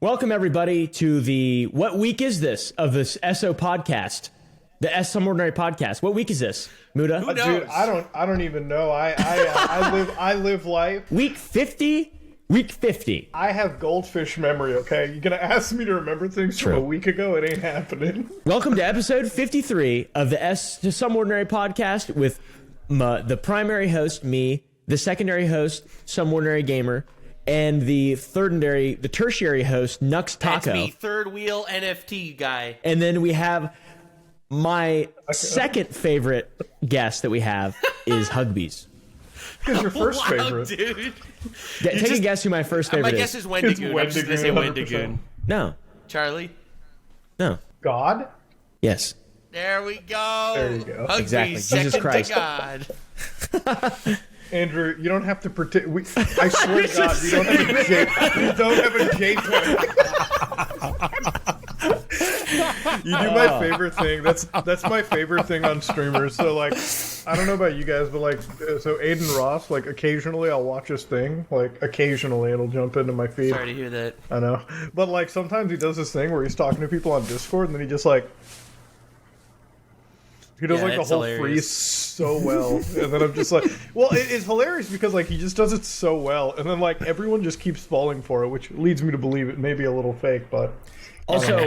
Welcome, everybody, to the What Week Is This of this SO podcast, the S Some Ordinary podcast. What week is this, Muda? Who knows? Dude, I don't even know. I live life. Week 50? Week 50. I have goldfish memory, okay? You're going to ask me to remember things from a week ago? It ain't happening. Welcome to episode 53 of the S to Some Ordinary podcast with the primary host, me, the secondary host, Some Ordinary Gamer, and the tertiary host, Nux Taco. That's me, third wheel NFT guy. And then we have my second favorite guest that we have is Huggbees. Because your first favorite. Dude. Take a guess who my first favorite is. My guess is Wendigoon. I'm just going to say 100%. Wendigoon. No. Charlie? No. God? Yes. There we go. There you go. Hugbees, Exactly. Jesus second Christ. to God. Andrew, you don't have to pretend. I swear to God, you don't have a J plan. You do my favorite thing. That's my favorite thing on streamers. So, like, I don't know about you guys, but, like, so Aiden Ross, like, occasionally I'll watch his thing. Like, occasionally it'll jump into my feed. Sorry to hear that. I know. But, like, sometimes he does this thing where he's talking to people on Discord, and then he just, like... He does, like, the whole freeze so well. And then I'm just like... Well, it's hilarious because, like, he just does it so well. And then, like, everyone just keeps falling for it, which leads me to believe it may be a little fake, but... Also,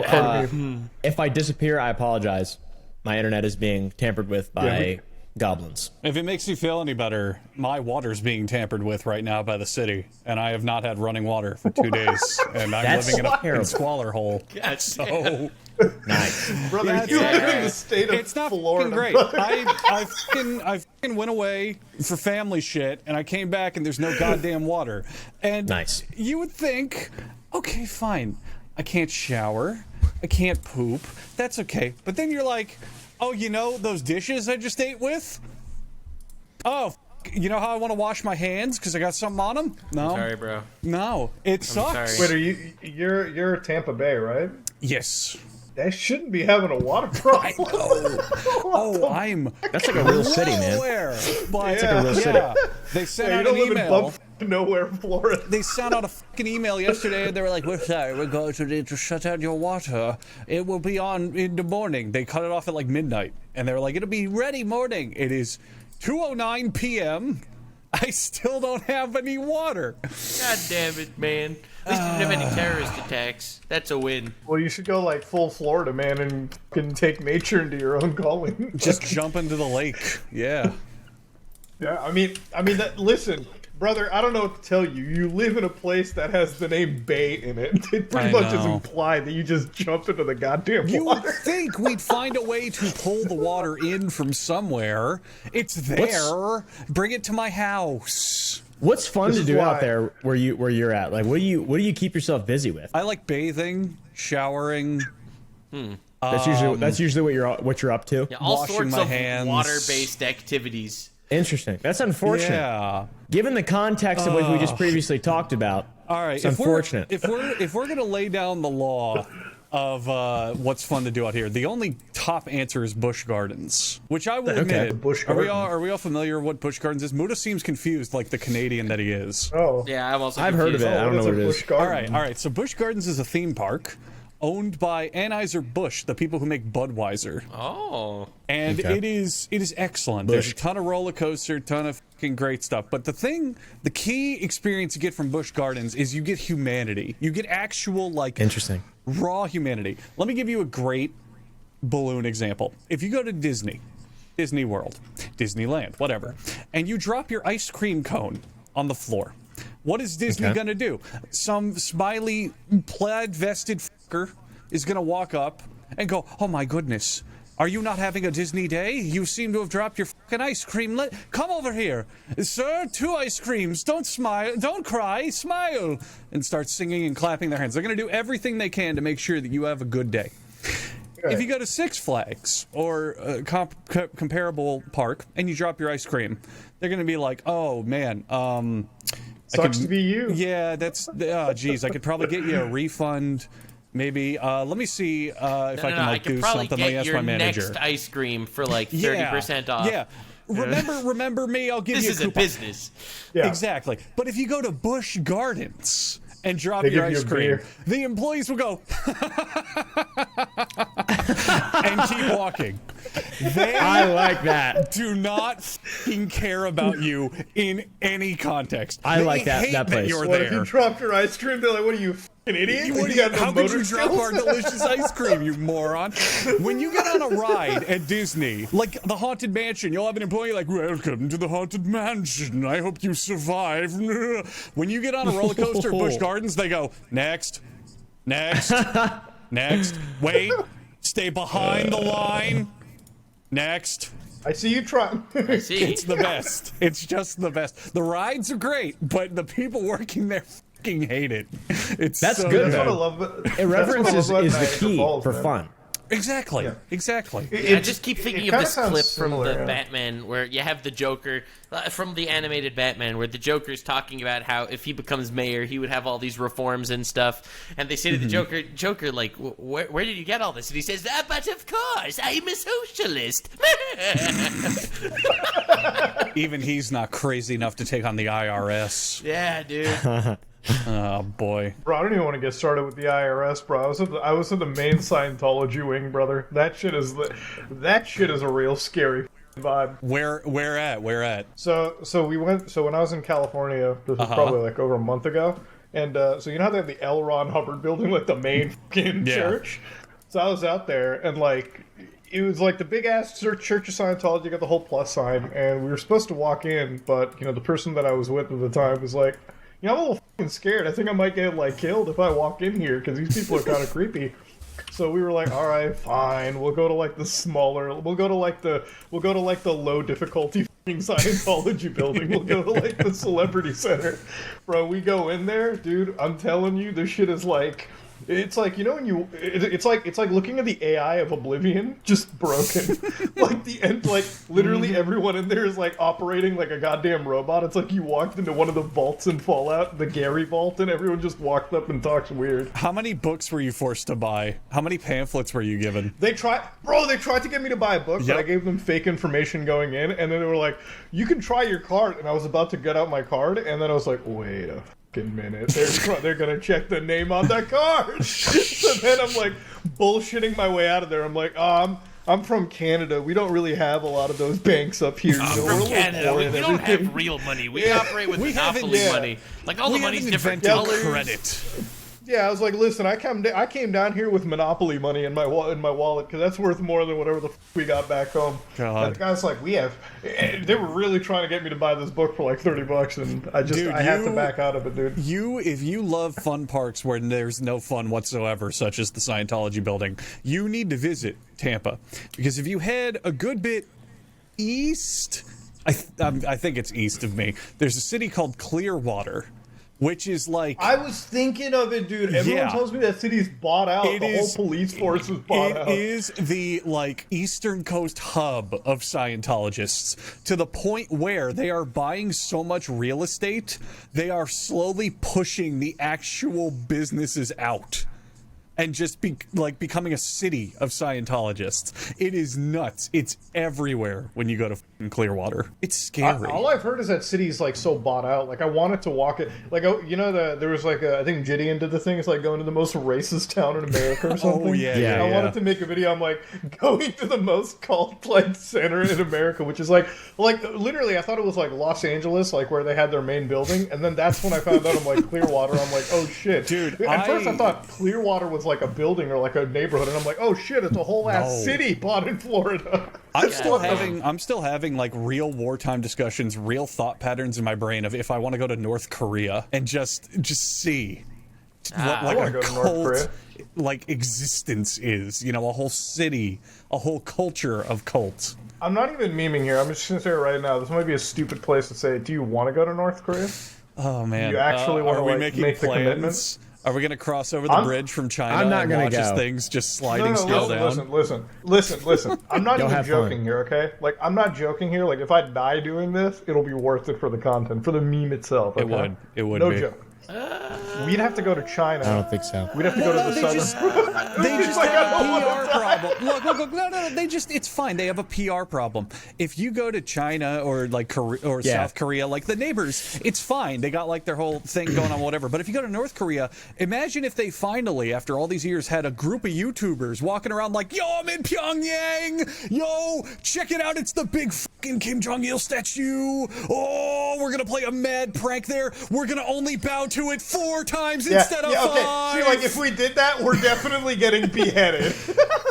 if I disappear, I apologize. My internet is being tampered with by goblins. If it makes you feel any better, my water's being tampered with right now by the city, and I have not had running water for 2 days, and I'm living in a fucking squalor hole. So Nice. Brother, you live in the state of it's not Florida. fucking great. I fucking went away for family shit, and I came back, and there's no goddamn water. And Nice. You would think, okay, fine. I can't shower. I can't poop. That's okay. But then you're like, oh, you know those dishes I just ate with? Oh, you know how I want to wash my hands because I got something on them? No. Sorry, bro. No. It sucks. sorry. Wait, you're Tampa Bay, right? Yes. That shouldn't be having a water problem. That's like a real city, man. But It's like a real city. They sent Yeah, you out don't an live in email. bump nowhere, Florida. They sent out a fucking email yesterday, and they were like, "We're sorry, we're going to need to shut down your water. It will be on in the morning." They cut it off at like midnight, and they were like, "It'll be ready morning." It is 2:09 p.m. I still don't have any water. God damn it, man. At least you didn't have any terrorist attacks. That's a win. Well, you should go like full Florida, man, and can take nature into your own calling. Just jump into the lake. Yeah. Yeah, I mean that. Listen, brother, I don't know what to tell you. You live in a place that has the name Bay in it. It pretty much is implied that you just jump into the goddamn You would water. think we'd find a way to pull the water in from somewhere. It's there. Bring it to my house. What's fun This to is do why- out there where you're at? Like, what do you keep yourself busy with? I like bathing, showering. That's usually what you're up to. Yeah, all Washing sorts my of hands. water-based activities. Interesting. That's unfortunate. Yeah. Given the context of what we just previously talked about. All right. It's unfortunate. If we're gonna lay down the law of what's fun to do out here, the only top answer is bush gardens, which I will admit. Busch are we gardens. all familiar with what bush gardens is? Muda seems confused, like the Canadian that he is. Oh, Yeah, I've heard of it. I don't know what it is. All right. So Busch Gardens is a theme park owned by Anheuser-Busch, the people who make Budweiser. Oh. And it is excellent. There's a ton of roller coaster, ton of fucking great stuff. But the key experience you get from Busch Gardens is you get humanity. You get actual, like, Interesting. raw humanity. Let me give you a great balloon example. If you go to Disney World, Disneyland, whatever, and you drop your ice cream cone on the floor, what is Disney gonna do? Some smiley, plaid-vested fucker is gonna walk up and go, "Oh my goodness, are you not having a Disney day? You seem to have dropped your fucking ice cream. Come over here, sir. 2 ice creams. Don't smile. Don't cry. Smile." And start singing and clapping their hands. They're gonna do everything they can to make sure that you have a good day. If you go to Six Flags or a comparable park and you drop your ice cream, they're gonna be like, "Oh man, sucks to be you." Yeah, that's geez, I could probably get you a refund. Maybe let me see if I can like do something. Let me ask my manager. Next ice cream for like 30% off. Yeah. Remember me? I'll give This you a is a coupon. business. Yeah. Exactly. But if you go to Busch Gardens and drop They your give you ice a cream, beer. the employees will go and keep walking. They I like that. do not fucking care about you in any context. I They like that hate place. you're What if there. you dropped your ice cream? They're like, what are you, an idiot? How could you drop our delicious ice cream, you moron? When you get on a ride at Disney, like the Haunted Mansion, you'll have an employee like, welcome to the Haunted Mansion. I hope you survive. When you get on a roller coaster at Busch Gardens, they go, next, next, next. Wait, stay behind the line. Next. I see you trying. See? It's the best. It's just the best. The rides are great, but the people working there fucking hate it. That's so good, That's what I though. love. Irreverence is the key Falls, for man. fun. Exactly. Yeah. Exactly. I just keep thinking of kinda this sounds clip similar, from the yeah. Batman where you have the Joker from the animated Batman where the Joker's talking about how if he becomes mayor he would have all these reforms and stuff, and they say to the Joker like, where did you get all this? And he says, but of course I'm a socialist. Even he's not crazy enough to take on the IRS. Yeah, dude. Oh boy. Bro, I don't even want to get started with the IRS, bro. I was in the main Scientology wing, brother. That shit is a real scary vibe. Where at? So when I was in California, this was probably like over a month ago, and so you know how they have the L. Ron Hubbard building, like the main fucking church. So I was out there, and like it was like the big ass Church of Scientology, got the whole plus sign, and we were supposed to walk in, but you know the person that I was with at the time was like, you know, I'm a little fucking scared. I think I might get like killed if I walk in here because these people are kind of creepy. So we were like, all right, fine. We'll go to like the smaller. We'll go to like the low difficulty fucking Scientology building. We'll go to like the Celebrity Center, bro. We go in there, dude. I'm telling you, this shit is like. It's like, you know, when you, it's like looking at the AI of Oblivion, just broken. Like the end, like literally everyone in there is like operating like a goddamn robot. It's like you walked into one of the vaults in Fallout, the Gary vault, and everyone just walked up and talks weird. How many books were you forced to buy? How many pamphlets were you given? They tried to get me to buy a book, but I gave them fake information going in, and then they were like, you can try your card, and I was about to get out my card, and then I was like, wait a minute, they're gonna check the name on that card. So then I'm like bullshitting my way out of there. I'm like, I'm from Canada. We don't really have a lot of those banks up here. I'm We're a from little Canada. poor We and don't everything. have real money. We operate with monopoly haven't- money. Like all the money's different invented colors. credit. Yeah, I was like, listen, I came down here with Monopoly money in my wallet because that's worth more than whatever the we got back home. God. And the guy's like, they were really trying to get me to buy this book for like $30, and I had to back out of it, dude. If you love fun parks where there's no fun whatsoever, such as the Scientology building, you need to visit Tampa, because if you head a good bit east, I think it's east of me, there's a city called Clearwater, which is like... I was thinking of it, dude. Everyone tells me that city's bought out. The whole police force is bought out. It is the, like, Eastern Coast hub of Scientologists, to the point where they are buying so much real estate, they are slowly pushing the actual businesses out. And just becoming a city of Scientologists. It is nuts. It's everywhere when you go to fucking Clearwater. It's scary. All I've heard is that city's like so bought out. Like I wanted to walk it. Like you know, there was like I think Gideon did the thing. It's like going to the most racist town in America or something. Oh, yeah. I wanted to make a video. I'm like going to the most cult like center in America, which is like literally. I thought it was like Los Angeles, like where they had their main building, and then that's when I found out I'm like Clearwater. I'm like, oh shit, dude. At first I thought Clearwater was like a building or like a neighborhood, and I'm like, oh shit, it's a whole ass city bought in Florida. I'm still having like real wartime discussions, real thought patterns in my brain of if I want to go to North Korea and just see what like wanna a go to North Korea. cult like existence is. You know, a whole city, a whole culture of cults. I'm not even memeing here. I'm just gonna say it right now. This might be a stupid place to say it. Do you want to go to North Korea? Oh man, You actually want to like, make the commitment? Are we going to cross over the bridge from China I'm not and gonna watch as go. things just sliding scale down? Listen. I'm not Go even have joking fun. here, okay? Like, I'm not joking here. Like, if I die doing this, it'll be worth it for the content, for the meme itself. Okay? It would no be. joke. We'd have to go to China. I don't think so. We'd have to go to the southern. They just Like, I have don't a wanna PR problem. Look, no, they just, it's fine. They have a PR problem. If you go to China or like Korea or South Korea, like the neighbors, it's fine. They got like their whole thing going on, whatever. But if you go to North Korea, imagine if they finally, after all these years, had a group of YouTubers walking around like, yo, I'm in Pyongyang. Yo, check it out. It's the big fucking Kim Jong-il statue. Oh, we're going to play a mad prank there. We're going to only bow to it 4 times instead of 5. Okay. See, like, if we did that, we're definitely getting beheaded.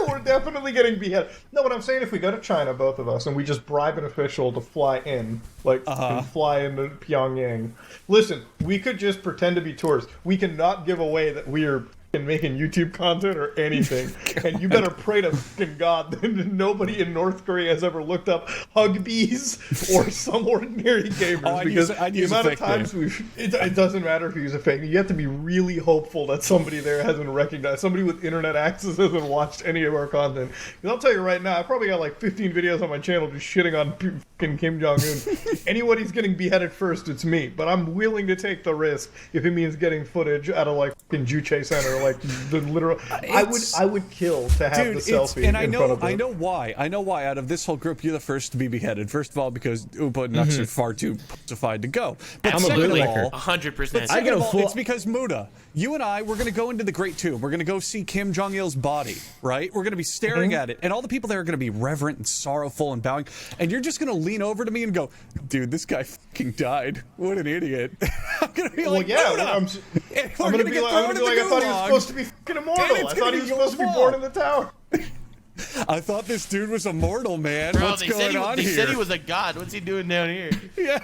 We're definitely getting beheaded. No, what I'm saying, if we go to China, both of us, and we just bribe an official to fly in, like, and fly into Pyongyang. Listen, we could just pretend to be tourists. We cannot give away that we are making YouTube content or anything. And you better pray to fucking God that nobody in North Korea has ever looked up Huggbees or some ordinary gamers. Because the amount of times it doesn't matter if you use a fake. You have to be really hopeful that somebody there hasn't recognized, somebody with internet access hasn't watched any of our content. Because I'll tell you right now, I probably got like 15 videos on my channel just shitting on fucking Kim Jong-un. Anybody's getting beheaded first, it's me. But I'm willing to take the risk if it means getting footage out of like fucking Juche Center. Like the literal, I would kill to have the selfie. And I know why. Out of this whole group, you're the first to be beheaded. First of all, because Upa and Nux are far too pussified to go. But Absolutely. second of all, 100%. I go full. it's because Muda, you and I, we're going to go into the Great Tomb. We're going to go see Kim Jong Il's body. Right? We're going to be staring at it, and all the people there are going to be reverent and sorrowful and bowing. And you're just going to lean over to me and go, "Dude, this guy fucking died. What an idiot." I'm going to be like, yeah, Muda. I'm going to be like, I thought he was supposed to be fucking immortal. I thought he was supposed to be born in the tower. I thought this dude was immortal, man. Bro, What's going on they here? said he was a god. What's he doing down here? Yeah.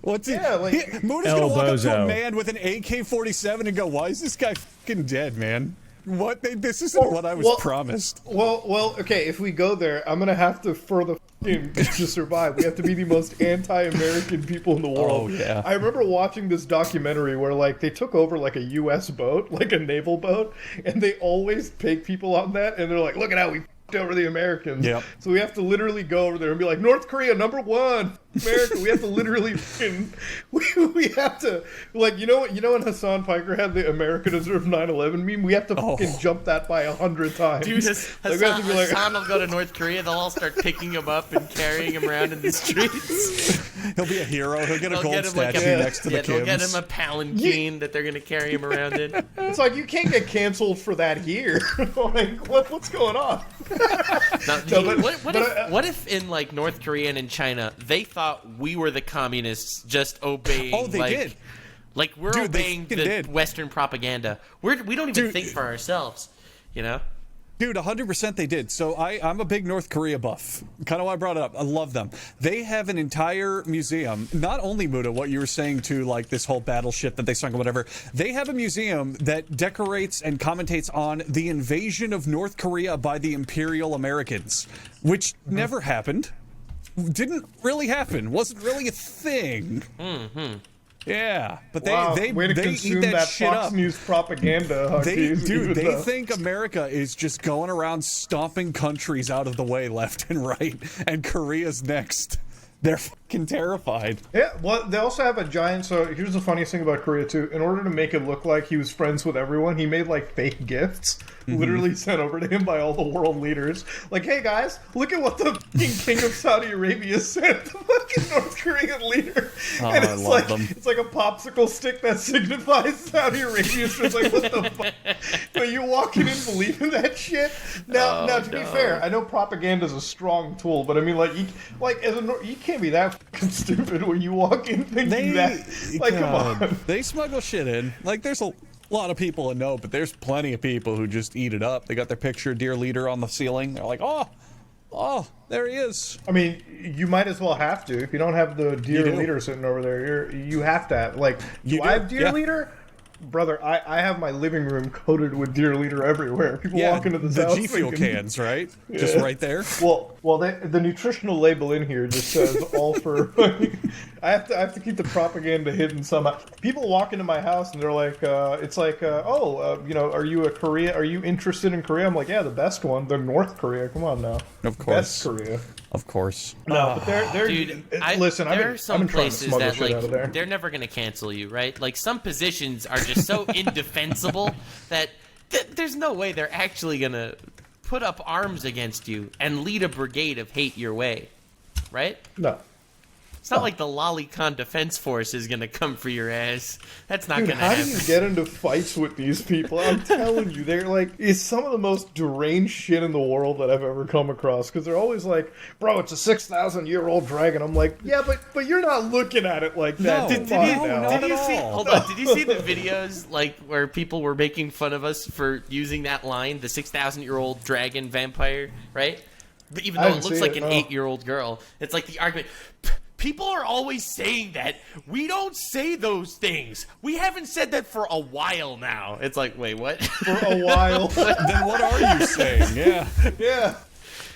What's he? Yeah, like, Muda's gonna walk up to Bozo. a man with an AK-47 and go, "Why is this guy fucking dead, man? What? This isn't what I was promised." Well, okay. If we go there, I'm gonna have to, for the fucking to survive, we have to be the most anti-American people in the world. Oh, yeah. I remember watching this documentary where like they took over like a U.S. boat, like a naval boat, and they always take people on that, and they're like, "Look at how we over the Americans." Yep. So we have to literally go over there and be like, North Korea #1, America. We have to literally we have to, like, you know when Hassan Piker had the America deserved 9/11 meme, we have to fucking jump that by 100 times. Dude, Like, we have to be like, Hassan will go to North Korea. They'll all start picking him up and carrying him around in the streets. He'll be a hero. He'll get a They'll gold get him like statue next to the they'll get him Kims. a palanquin that they're going to carry him around in. it's like, you can't get canceled for that here. Like, what's going on? Now, No, what if in like North Korea and in China they thought we were the communists just obeying? Oh, they did. Like we're Dude, they obeying the fucking did. Western propaganda. We don't even think for ourselves, you know. Dude, 100% they did. So I'm a big North Korea buff. Kind of why I brought it up. I love them. They have an entire museum. Not only, Muda, what you were saying to like this whole battleship that they sunk or whatever. They have a museum that decorates and commentates on the invasion of North Korea by the Imperial Americans, which never happened. Didn't really happen. Wasn't really a thing. Yeah, but they Way to they consume eat that shit Fox up. News propaganda. They Huggbees. think America is just going around stomping countries out of the way left and right, and Korea's next. They're fucking terrified. Yeah, well, they also have a giant. So here's the funniest thing about Korea too. In order to make it look like he was friends with everyone, he made like fake gifts, literally sent over to him by all the world leaders. Like, hey guys, look at what the fucking king of Saudi Arabia sent the fucking North Korean leader. And I it's love like them. it's like a popsicle stick that signifies Saudi Arabia. So it's like, what the fuck? But you walk in and believe in that shit. Now, to be fair, I know propaganda is a strong tool, but I mean, like, you can't be that fucking stupid when you walk in thinking that. Like, come on. They smuggle shit in. Like, there's a lot of people that know, but there's plenty of people who just eat it up. They got their picture, dear leader, on the ceiling. They're like, oh, there he is. I mean, you might as well have to. If you don't have the dear do. leader sitting over there, you have to have, like, You do do, I have dear yeah. leader? Brother, I have my living room coated with dear leader everywhere. People walk into the house G Fuel thinking, cans, right? Just right there. Well, the nutritional label in here just says all for. I have to keep the propaganda hidden somehow. People walk into my house and they're like, it's like, are you a Korea? Are you interested in Korea? I'm like, yeah, the best one, the North Korea. Come on now, Of course. best Korea. Of course. No, but they're Dude, listen. there are some I've been trying to places smuggle that shit out of there. like they're never gonna cancel you, right? Like some positions are just so indefensible that there's no way they're actually gonna put up arms against you and lead a brigade of hate your way, right? No. It's not like the Lolicon Defense Force is gonna come for your ass. That's not Dude, gonna how happen. do you get into fights with these people? I'm telling you, they're like, it's some of the most deranged shit in the world that I've ever come across. Because they're always like, bro, it's a 6,000-year-old dragon. I'm like, yeah, but you're not looking at it like that. No, Come Did on you, now. not did you at see? all. Hold on. Did you see the videos like where people were making fun of us for using that line, the 6,000-year-old dragon vampire, right? But even though it haven't looks seen like it, an no. 8-year-old girl, it's like the argument. People are always saying that. We don't say those things. We haven't said that for a while now. It's like, wait, what? For a while. Then what are you saying? Yeah. Yeah.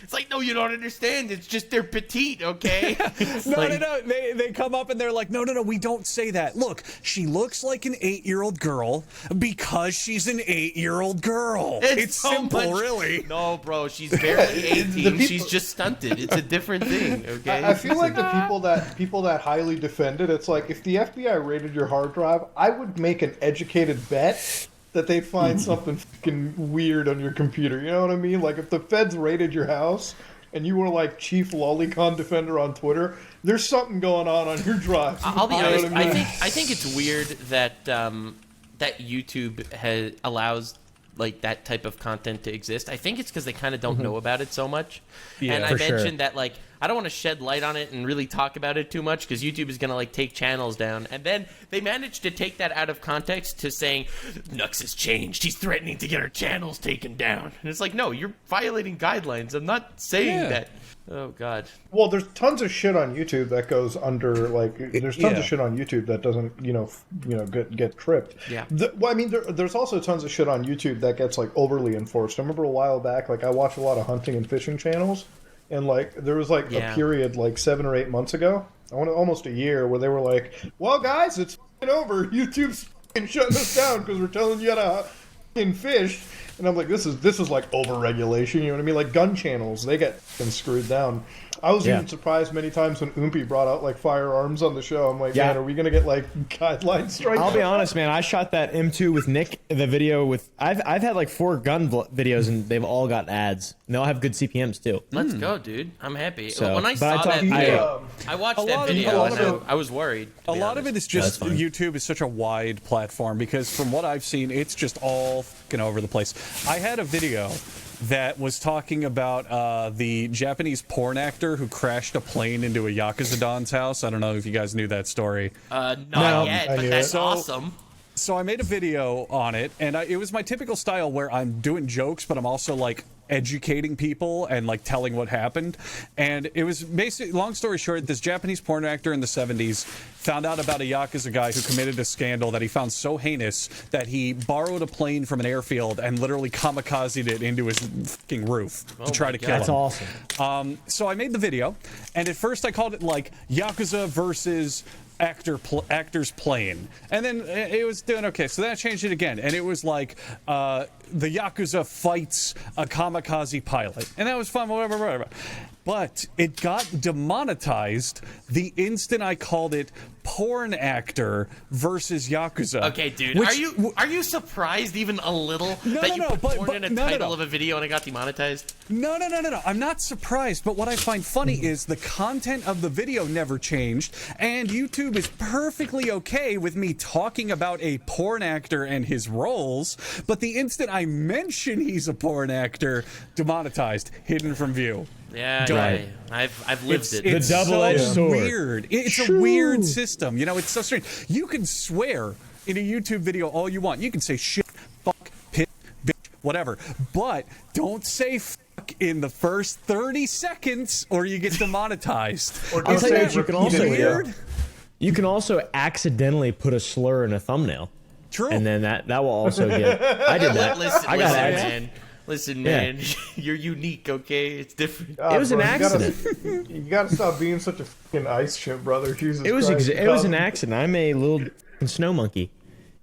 It's like, no, you don't understand. It's just they're petite, okay? It's No, like, no. They come up and they're like, no, we don't say that. Look, she looks like an 8-year-old girl because she's an 8-year-old girl. It's so simple, much- really. No, bro, she's barely 18. people- She's just stunted. It's a different thing, okay? I feel like the people that highly defend it, it's like if the FBI raided your hard drive, I would make an educated bet that they'd find something fucking weird on your computer. You know what I mean? Like if the feds raided your house and you were like chief lolicon defender on Twitter, there's something going on your drive. I'll be You know honest. what I mean? I think it's weird that that YouTube allows like that type of content to exist. I think it's because they kind of don't know about it so much. Yeah, and I for sure. mentioned that like I don't want to shed light on it and really talk about it too much because YouTube is gonna like take channels down. And then they managed to take that out of context to saying Nux has changed. He's threatening to get our channels taken down. And it's like, no, you're violating guidelines. I'm not saying Yeah. that. Oh God. Well, there's tons of shit on YouTube that goes under like. There's tons Yeah. of shit on YouTube that doesn't get tripped. Yeah. Well, I mean, there's also tons of shit on YouTube that gets like overly enforced. I remember a while back, like I watched a lot of hunting and fishing channels, and like there was like Yeah. a period like 7 or 8 months ago, almost a year, where they were like, "Well, guys, it's f***ing over. YouTube's f***ing shutting us down because we're telling you how to f***ing fish." And I'm like, this is like over-regulation, you know what I mean? Like gun channels, they get f***ing screwed down. I was Yeah. even surprised many times when Oompy brought out like firearms on the show. I'm like, Yeah. man, are we gonna get like guideline strikes? I'll be honest, man. I shot that M2 with Nick. The video with I've had like 4 gun videos and they've all got ads. And they all have good CPMs too. Let's go, dude. I'm happy. So- When I but I saw thought- that, I watched A that lot of- video a lot and of I was worried. to A be lot of it honest. is just that's fine. YouTube is such a wide platform because from what I've seen, it's just all fucking over the place. I had a video that was talking about the Japanese porn actor who crashed a plane into a Yakuza Don's house. I don't know if you guys knew that story. Not No. yet, I but knew that's it. So- awesome. So I made a video on it, and it was my typical style where I'm doing jokes, but I'm also like educating people and like telling what happened. And it was basically, long story short, this Japanese porn actor in the 70s found out about a Yakuza guy who committed a scandal that he found so heinous that he borrowed a plane from an airfield and literally kamikazed it into his fucking roof to try to kill him. That's awesome. So I made the video, and at first I called it like Yakuza versus actors playing, and then it was doing okay. So then I changed it again, and it was like the Yakuza fights a kamikaze pilot, and that was fun, whatever. But it got demonetized the instant I called it porn actor versus Yakuza. Okay, dude, which- are you surprised even a little that you put but- porn in a no, no, title no. of a video and it got demonetized? No. I'm not surprised, but what I find funny is the content of the video never changed, and YouTube is perfectly okay with me talking about a porn actor and his roles, but the instant I mention he's a porn actor, demonetized, hidden from view. Yeah, Right. I've lived it. The double-edged so sword. weird. It's a weird system. You know, it's so strange. You can swear in a YouTube video all you want. You can say shit, fuck, piss, bitch, whatever. But don't say fuck in the first 30 seconds or you get demonetized. Or I'll just tell you say what, you can repeatedly. also weird. You can also accidentally put a slur in a thumbnail. True. And then that will also get. I did that. Listen, I got listen, ads. man. Listen, Yeah. man. You're unique, okay? It's different. It was an Bro, accident. You gotta stop being such a fucking ice chimp, brother. Jesus It was Christ. it was an accident. I'm a little snow monkey.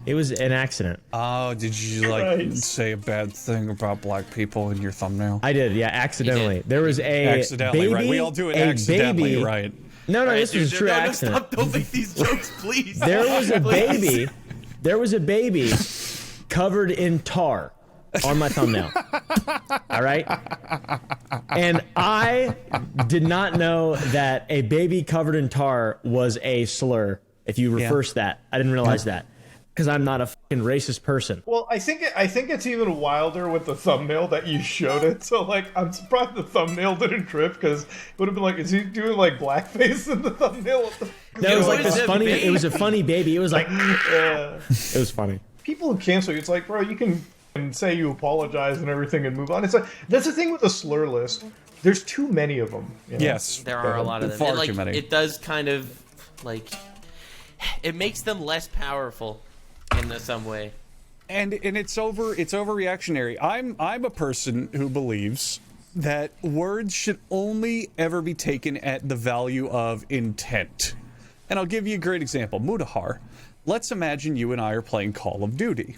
It was an accident. Oh, did you like Right. say a bad thing about black people in your thumbnail? I did, yeah, accidentally. There was a Accidentally, baby, right? We all do it a accidentally, baby. right? No, All right, this was a dude, true no, accident. Stop! Don't make these jokes, please. There was a Please. baby. There was a baby covered in tar on my thumbnail. All right? And I did not know that a baby covered in tar was a slur. If you reverse that, I didn't realize that. Because I'm not a fucking racist person. Well, I think it's even wilder with the thumbnail that you showed it. So, like, I'm surprised the thumbnail didn't trip, because it would have been like, is he doing, like, blackface in the thumbnail? No, it was like was this a funny, baby. it was a funny baby. It was like, it was funny. People who cancel you, it's like, bro, you can say you apologize and everything and move on. It's like, that's the thing with the slur list. There's too many of them. You know? Yes. There are a lot of them. Far And, like, too many. it does kind of, like, it makes them less powerful in some way. And it's overreactionary. I'm a person who believes that words should only ever be taken at the value of intent. And I'll give you a great example. Mutahar. Let's imagine you and I are playing Call of Duty.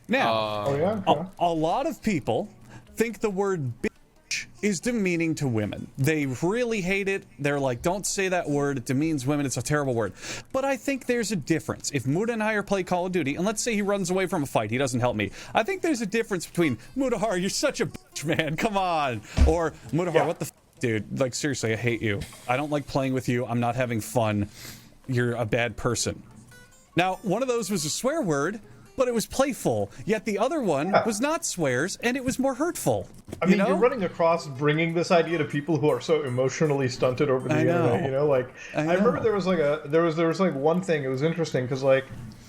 Now, Oh, yeah? a lot of people think the word bitch is demeaning to women. They really hate it. They're like, don't say that word. It demeans women. It's a terrible word. But I think there's a difference. If Muta and I are playing Call of Duty, and let's say he runs away from a fight, he doesn't help me. I think there's a difference between, Mutahar, you're such a bitch, man. Come on. Or, Mutahar, what the f, dude? Like, seriously, I hate you. I don't like playing with you. I'm not having fun. You're a bad person. Now, one of those was a swear word, but it was playful. Yet the other one was not swears, and it was more hurtful. I mean, you know? you're running across bringing this idea to people who are so emotionally stunted over the internet. You know, like I remember there was like one thing. It was interesting because like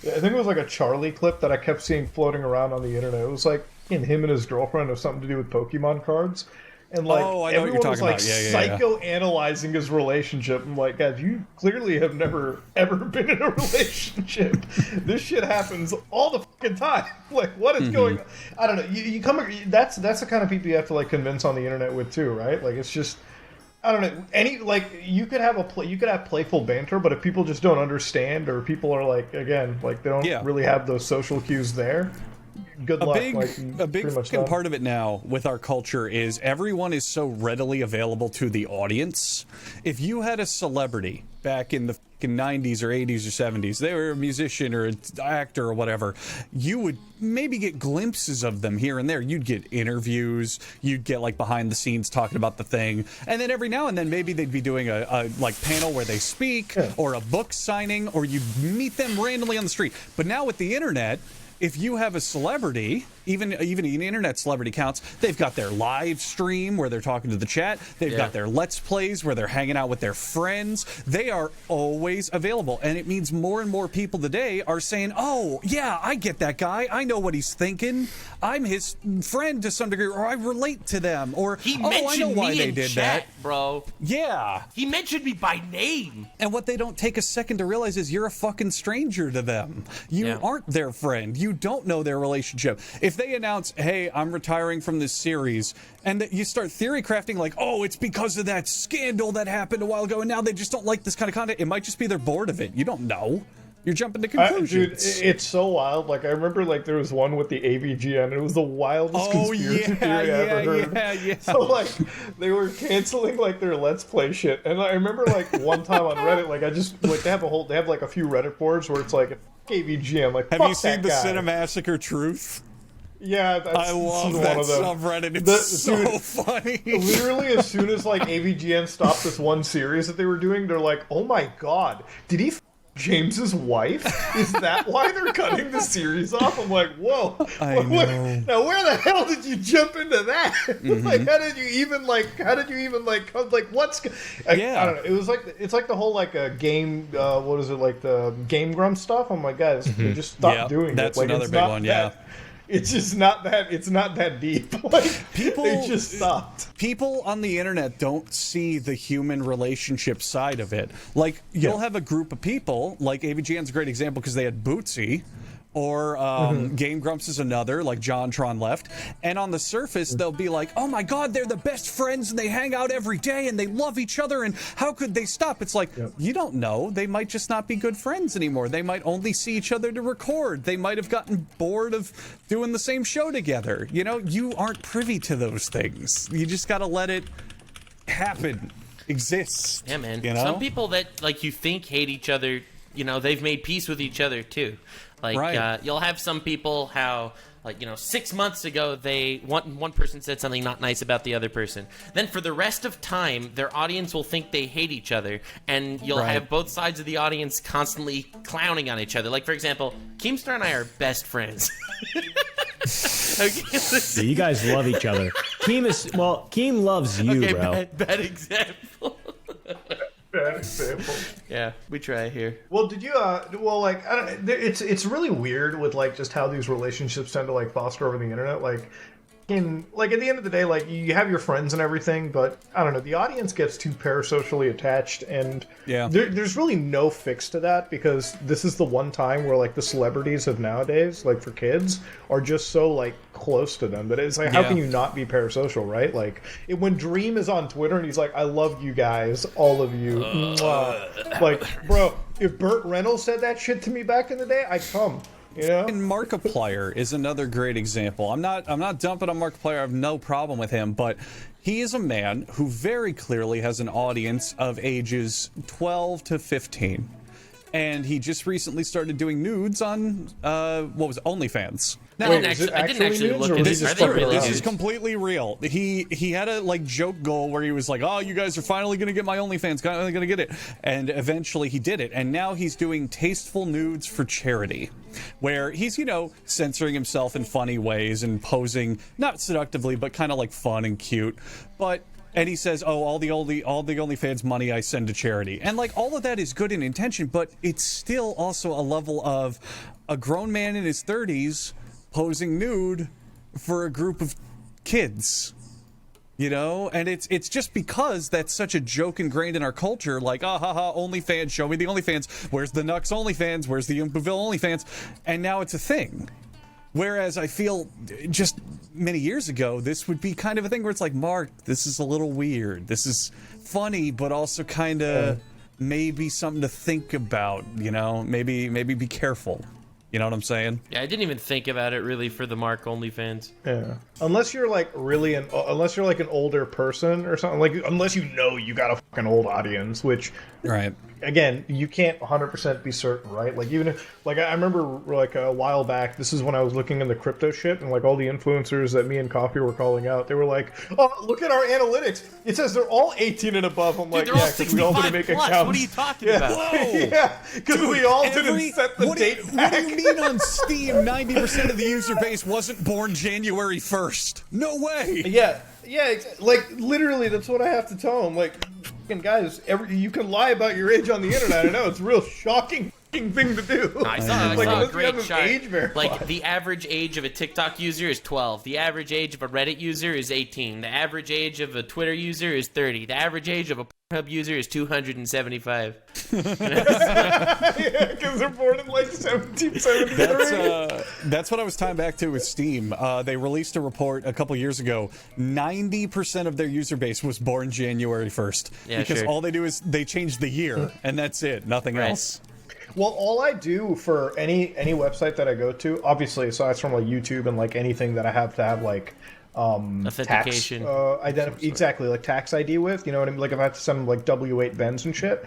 I think it was like a Charlie clip that I kept seeing floating around on the internet. It was like him and his girlfriend have something to do with Pokemon cards. And like I know what everyone you're was talking like about. psychoanalyzing his relationship. I'm like, guys, you clearly have never ever been in a relationship. This shit happens all the fucking time. Like, what is going on? I don't know. You come. That's the kind of people you have to like convince on the internet with too, right? Like, it's just. I don't know. You could have playful banter, but if people just don't understand, or people are like, again, like they don't really have those social cues there. Good luck. A big fucking part of it now with our culture is everyone is so readily available to the audience. If you had a celebrity back in the fucking 90s or 80s or 70s, they were a musician or an actor or whatever, you would maybe get glimpses of them here and there. You'd get interviews, you'd get like behind the scenes talking about the thing, and then every now and then maybe they'd be doing a like panel where they speak or a book signing, or you'd meet them randomly on the street. But now with the internet, if you have a celebrity, even an internet celebrity counts, they've got their live stream where they're talking to the chat. They've got their Let's Plays where they're hanging out with their friends. They are always available. And it means more and more people today are saying, oh, yeah, I get that guy. I know what he's thinking. I'm his friend to some degree, or I relate to them. Or, He I know mentioned why me they in did chat, that. bro. Yeah. He mentioned me by name. And what they don't take a second to realize is you're a fucking stranger to them. You aren't their friend. You don't know their relationship. If they announce, hey, I'm retiring from this series, and that you start theory crafting like, oh, it's because of that scandal that happened a while ago, and now they just don't like this kind of content, it might just be they're bored of it. You don't know. You're jumping to conclusions. Dude, it's so wild. Like, I remember, like, there was one with the AVGN, and it was the wildest conspiracy theory I ever heard. Yeah. So, like, they were canceling, like, their Let's Play shit. And I remember, like, one time on Reddit, like, I just, like, they have, like, a few Reddit boards where it's, like, AVGN. Like, have fuck you seen the guy. Cinemassacre Truth? Yeah, I love that subreddit. It's so funny. Literally, as soon as, like, AVGN stopped this one series that they were doing, they're like, oh my god, did he James's wife? Is that why they're cutting the series off? I'm like, whoa. I know. Now, where the hell did you jump into that? Like, how did you even what's... I don't know. It was like, it's like the whole, like, game, what is it, like, the Game Grumps stuff? I'm like, guys, just stop doing that's it. Like, another it's big not one, that, it's just not that, it's not that deep. Like, they just stopped. People on the internet don't see the human relationship side of it. Like, you'll have a group of people, like AVGN's a great example because they had Bootsy, or Game Grumps is another, like John Tron left, and on the surface they'll be like, oh my god, they're the best friends and they hang out every day and they love each other and how could they stop? It's like, you don't know. They might just not be good friends anymore. They might only see each other to record. They might have gotten bored of doing the same show together. You know, you aren't privy to those things. You just gotta let it happen, exist. Yeah, man. You know? Some people that, like, you think hate each other they've made peace with each other too. Like Right. you'll have some people how, like, 6 months ago one person said something not nice about the other person. Then for the rest of time, their audience will think they hate each other, and you'll Right. have both sides of the audience constantly clowning on each other. Like, for example, Keemstar and I are best friends. Okay, So you guys love each other. Keem loves you, okay, bro. bad example. Bad example. Yeah, we try here. Well, did you? Well, like, I don't. It's really weird with like just how these relationships tend to like foster over the internet. Like, at the end of the day, like you have your friends and everything, but I don't know. The audience gets too parasocially attached, and Yeah. there's really no fix to that because this is the one time where like the celebrities of nowadays, like for kids, are just so like close to them that it's like, how Yeah. can you not be parasocial, right? Like when Dream is on Twitter and he's like, "I love you guys, all of you." Mwah. Like, bro, if Burt Reynolds said that shit to me back in the day, I'd come. And Markiplier is another great example. I'm not dumping on Markiplier. I have no problem with him, but he is a man who very clearly has an audience of ages 12 to 15. And he just recently started doing nudes on OnlyFans. I Wait, didn't is it actually actually look nudes, or at was this. he Are just they fucking really around? This nudes? is completely real. He had a like joke goal where he was like, "Oh, you guys are finally gonna get my OnlyFans, finally gonna get it," and eventually he did it. And now he's doing tasteful nudes for charity, where he's censoring himself in funny ways and posing not seductively but kind of like fun and cute, and he says, "Oh, all the OnlyFans money I send to charity," and like all of that is good in intention, but it's still also a level of a grown man in his 30s posing nude for a group of kids, and it's just because that's such a joke ingrained in our culture. Like, ah ha ha, OnlyFans, show me the OnlyFans. Where's the Nux OnlyFans? Where's the Yumpaville OnlyFans? And now it's a thing. Whereas I feel just many years ago, this would be kind of a thing where it's like, Mark, this is a little weird. This is funny, but also kind of maybe something to think about. Maybe be careful. You know what I'm saying? Yeah, I didn't even think about it really for the Mark OnlyFans. Yeah. Unless you're like unless you're like an older person or something, like unless you got a fucking old audience, which Right. again, you can't 100% be certain, right? Like even if, like I remember like a while back, this is when I was looking in the crypto shit and like all the influencers that me and Coffee were calling out, they were like, "Oh, look at our analytics. It says they're all 18 and above." I'm like, Dude, they're all "Yeah, because we all 65 didn't make plus. accounts." What are you talking Yeah. about? Whoa! Yeah, because we all didn't set the date What back. do you mean on Steam 90% of the user base wasn't born January 1st? No way! Yeah, like literally, that's what I have to tell them. Like, fucking guys, you can lie about your age on the internet. I know it's a real shocking thing to do. I saw like, a unless you great have an chart. age verified. Like, the average age of a TikTok user is 12. The average age of a Reddit user is 18. The average age of a Twitter user is 30. The average age of a Pornhub user is 275. Yeah, because they're born in like 1773. That's what I was tying back to with Steam. They released a report a couple years ago. 90% of their user base was born January 1st. Yeah, because sure. all they do is they change the year, and that's it. Nothing Right. else. Well, all I do for any website that I go to, obviously, aside from like YouTube and like anything that I have to have like Authentication. tax exactly, like tax ID with, you know what I mean? Like if I have to send them like W8 bends and shit.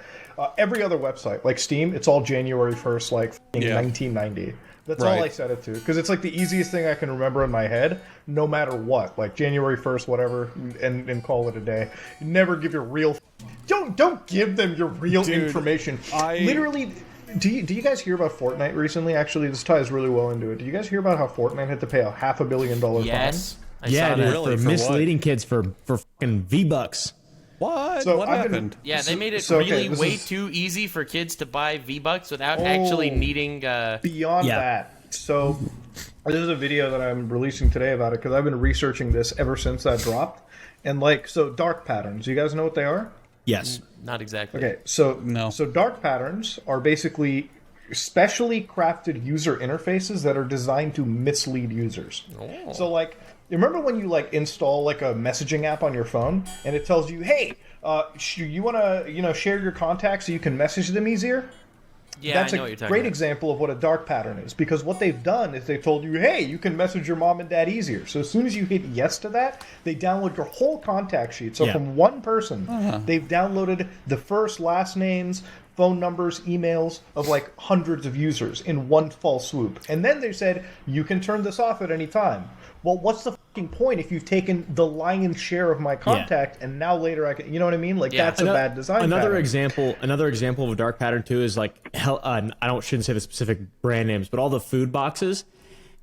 Every other website, like Steam, it's all January 1st, like Yeah. 1990. That's Right. all I set it to, because it's like the easiest thing I can remember in my head, no matter what. Like January 1st, whatever, and call it a day. You never give your real. Don't give them your real Dude, information. I- Literally. Do you guys hear about Fortnite recently? Actually, this ties really well into it. Do you guys hear about how Fortnite had to pay a $500 million fine? Yes. I Yeah, saw dude, that. Really? for For misleading kids for fucking V-Bucks. What? So what I've been- happened? Yeah, they made it So, okay, really this way is- too easy for kids to buy V-Bucks without actually needing... Beyond Yeah. that, so there's a video that I'm releasing today about it because I've been researching this ever since that dropped. And like, so dark patterns, you guys know what they are? Yes. Not exactly. Okay, so No. So dark patterns are basically specially crafted user interfaces that are designed to mislead users. Oh. So like, you remember when you like install like a messaging app on your phone and it tells you, "Hey, you want to share your contacts so you can message them easier?" Yeah, that's I know a what you're talking great about. example of what a dark pattern is, because what they've done is they told you, hey, you can message your mom and dad easier. So as soon as you hit yes to that, they download your whole contact sheet. So Yeah. from one person, they've downloaded the first, last names, phone numbers, emails of like hundreds of users in one fell swoop. And then they said, you can turn this off at any time. Well, what's the fucking point if you've taken the lion's share of my contact and now later I can, you know what I mean? Like, Yeah. that's a bad design Another pattern. example of a dark pattern too is like shouldn't say the specific brand names, but all the food boxes.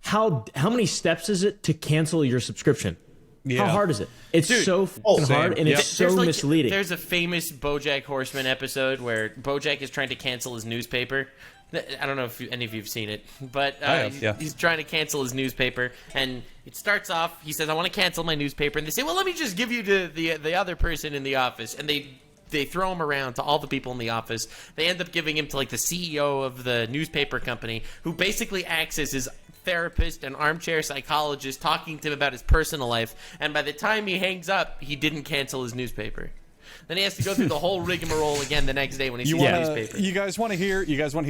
How many steps is it to cancel your subscription? Yeah. How hard is it? It's Dude, so fucking same. hard, and Yep. it's so misleading. There's a famous BoJack Horseman episode where BoJack is trying to cancel his newspaper. I don't know if any of you've seen it, but have, yeah. he's trying to cancel his newspaper, and it starts off. He says, "I want to cancel my newspaper," and they say, "Well, let me just give you to the other person in the office," and they throw him around to all the people in the office. They end up giving him to like the CEO of the newspaper company, who basically acts as his therapist and armchair psychologist, talking to him about his personal life. And by the time he hangs up, he didn't cancel his newspaper. Then he has to go through the whole rigmarole again the next day when he sees the newspaper. You guys want to hear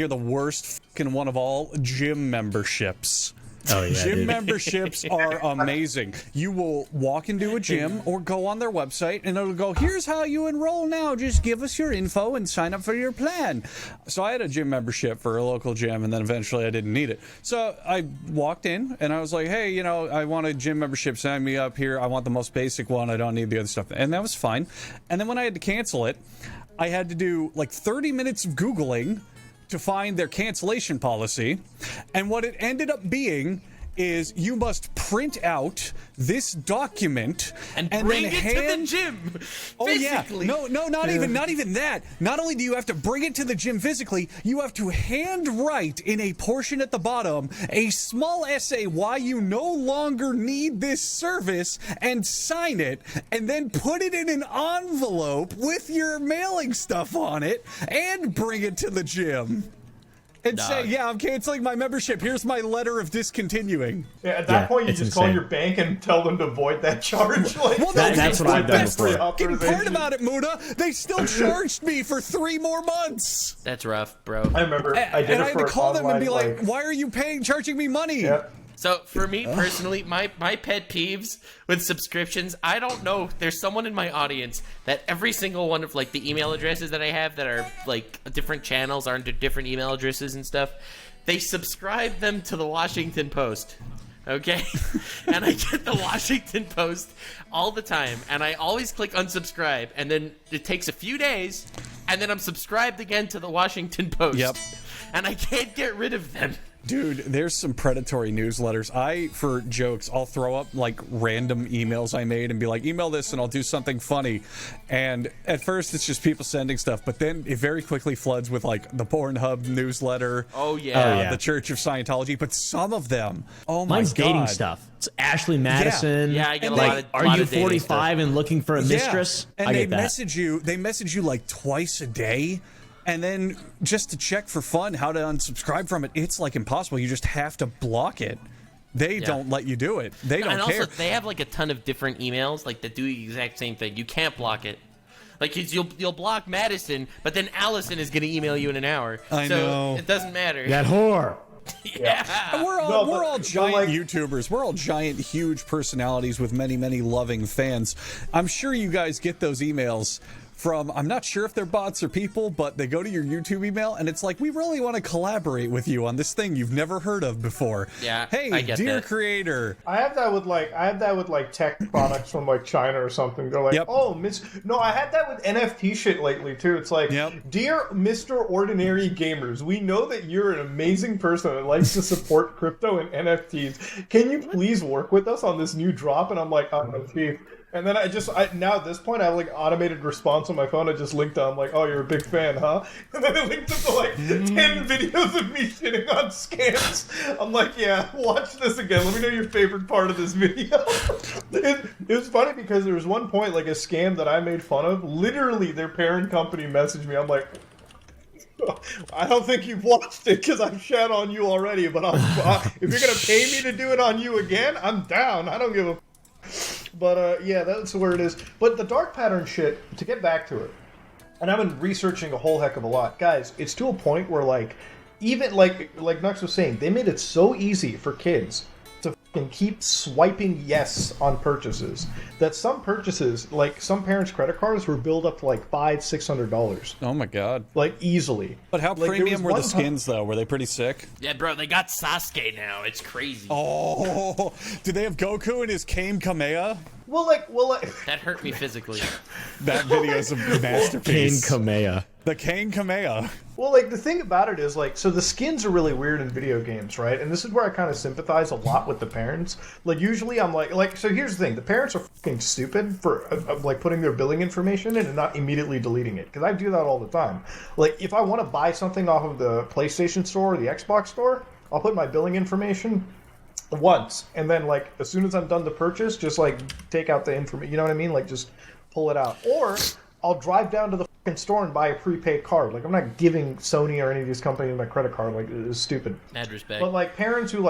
the worst fucking one of all? Gym memberships. Oh, yeah, Gym dude. memberships are amazing. You will walk into a gym or go on their website and it'll go, here's how you enroll now. Just give us your info and sign up for your plan. So I had a gym membership for a local gym and then eventually I didn't need it. So I walked in and I was like, hey, I want a gym membership. Sign me up here. I want the most basic one. I don't need the other stuff. And that was fine. And then when I had to cancel it, I had to do like 30 minutes of Googling to find their cancellation policy, and what it ended up being is you must print out this document and then bring it hand... to the gym Oh physically. yeah, no, not even that. Not only do you have to bring it to the gym physically, you have to handwrite in a portion at the bottom a small essay why you no longer need this service and sign it, and then put it in an envelope with your mailing stuff on it and bring it to the gym. And say, yeah, I'm canceling my membership. Here's my letter of discontinuing. Yeah, at that point, you it's just call insane. your bank and tell them to void that charge. Like, Well, that's what I've done That's before. the fucking part about it, Muda. They still charged me for 3 more months. That's rough, bro. I remember I did And it I had for to an call them and be online, like, why are you charging me money? Yeah. So for me personally, my pet peeves with subscriptions, I don't know. There's someone in my audience that every single one of like the email addresses that I have that are like different channels are under different email addresses and stuff. They subscribe them to the Washington Post. Okay? And I get the Washington Post all the time, and I always click unsubscribe, and then it takes a few days, and then I'm subscribed again to the Washington Post. Yep. And I can't get rid of them. Dude, there's some predatory newsletters. For jokes, I'll throw up like random emails I made and be like, email this and I'll do something funny. And at first it's just people sending stuff, but then it very quickly floods with like the Pornhub newsletter. Oh, yeah. The Church of Scientology. But some of them, oh my Mine's God. dating stuff. It's Ashley Madison. Yeah, I get And a lot like, of Are lot you of dating 45 and looking for a mistress? And I they get that. message you like twice a day. And then just to check for fun how to unsubscribe from it, it's like impossible. You just have to block it. They don't let you do it. They don't and care. also, they have like a ton of different emails like that do the exact same thing. You can't block it. Like you'll block Madison, but then Allison is going to email you in an hour. I so know. It doesn't matter. That whore. Yeah. And we're No, all but giant like- YouTubers. We're all giant, huge personalities with many, many loving fans. I'm sure you guys get those emails from, I'm not sure if they're bots or people, but they go to your YouTube email and it's like, we really want to collaborate with you on this thing you've never heard of before. Yeah, Hey, I get dear that. creator. I have that with like tech products from like China or something. They're like, Yep. oh, No, I had that with NFT shit lately too. It's like, Yep. dear Mr. Ordinary Gamers, we know that you're an amazing person that likes to support crypto and NFTs. Can you please work with us on this new drop? And I'm like, oh, no, chief. And then now at this point I have like automated response on my phone. I just linked to, I'm like, oh, you're a big fan, huh? And then I linked it to like 10 videos of me shitting on scams. I'm like, yeah, watch this again. Let me know your favorite part of this video. It was funny because there was one point, like a scam that I made fun of. Literally their parent company messaged me. I'm like, I don't think you've watched it because I've shat on you already, but if you're going to pay me to do it on you again, I'm down. I don't give a... But yeah, that's where it is. But the dark pattern shit, to get back to it, and I've been researching a whole heck of a lot, guys. It's to a point where like, even like Nux was saying, they made it so easy for kids to fucking keep swiping yes on purchases that some purchases, like some parents' credit cards, were billed up to like $500-$600. Oh my god! Like easily. But how Like, premium were the one skins though? Were they pretty sick? Yeah, bro, they got Sasuke now. It's crazy. Oh, did they have Goku and his Kamehameha? Well, That hurt me physically. That video's a Kane masterpiece. Kamea. The Kamehameha. well, like the thing about it is like, so the skins are really weird in video games, right? And this is where I kind of sympathize a lot with the parents. Like usually I'm like, so here's the thing: the parents are fucking stupid for like putting their billing information in and not immediately deleting it, because I do that all the time. Like if I want to buy something off of the PlayStation Store or the Xbox Store, I'll put my billing information once, and then like as soon as I'm done the purchase, just like take out the information. You know what I mean? Like just pull it out, or I'll drive down to the fucking store and buy a prepaid card. Like I'm not giving Sony or any of these companies my credit card. Like it's stupid. Mad respect. But like parents who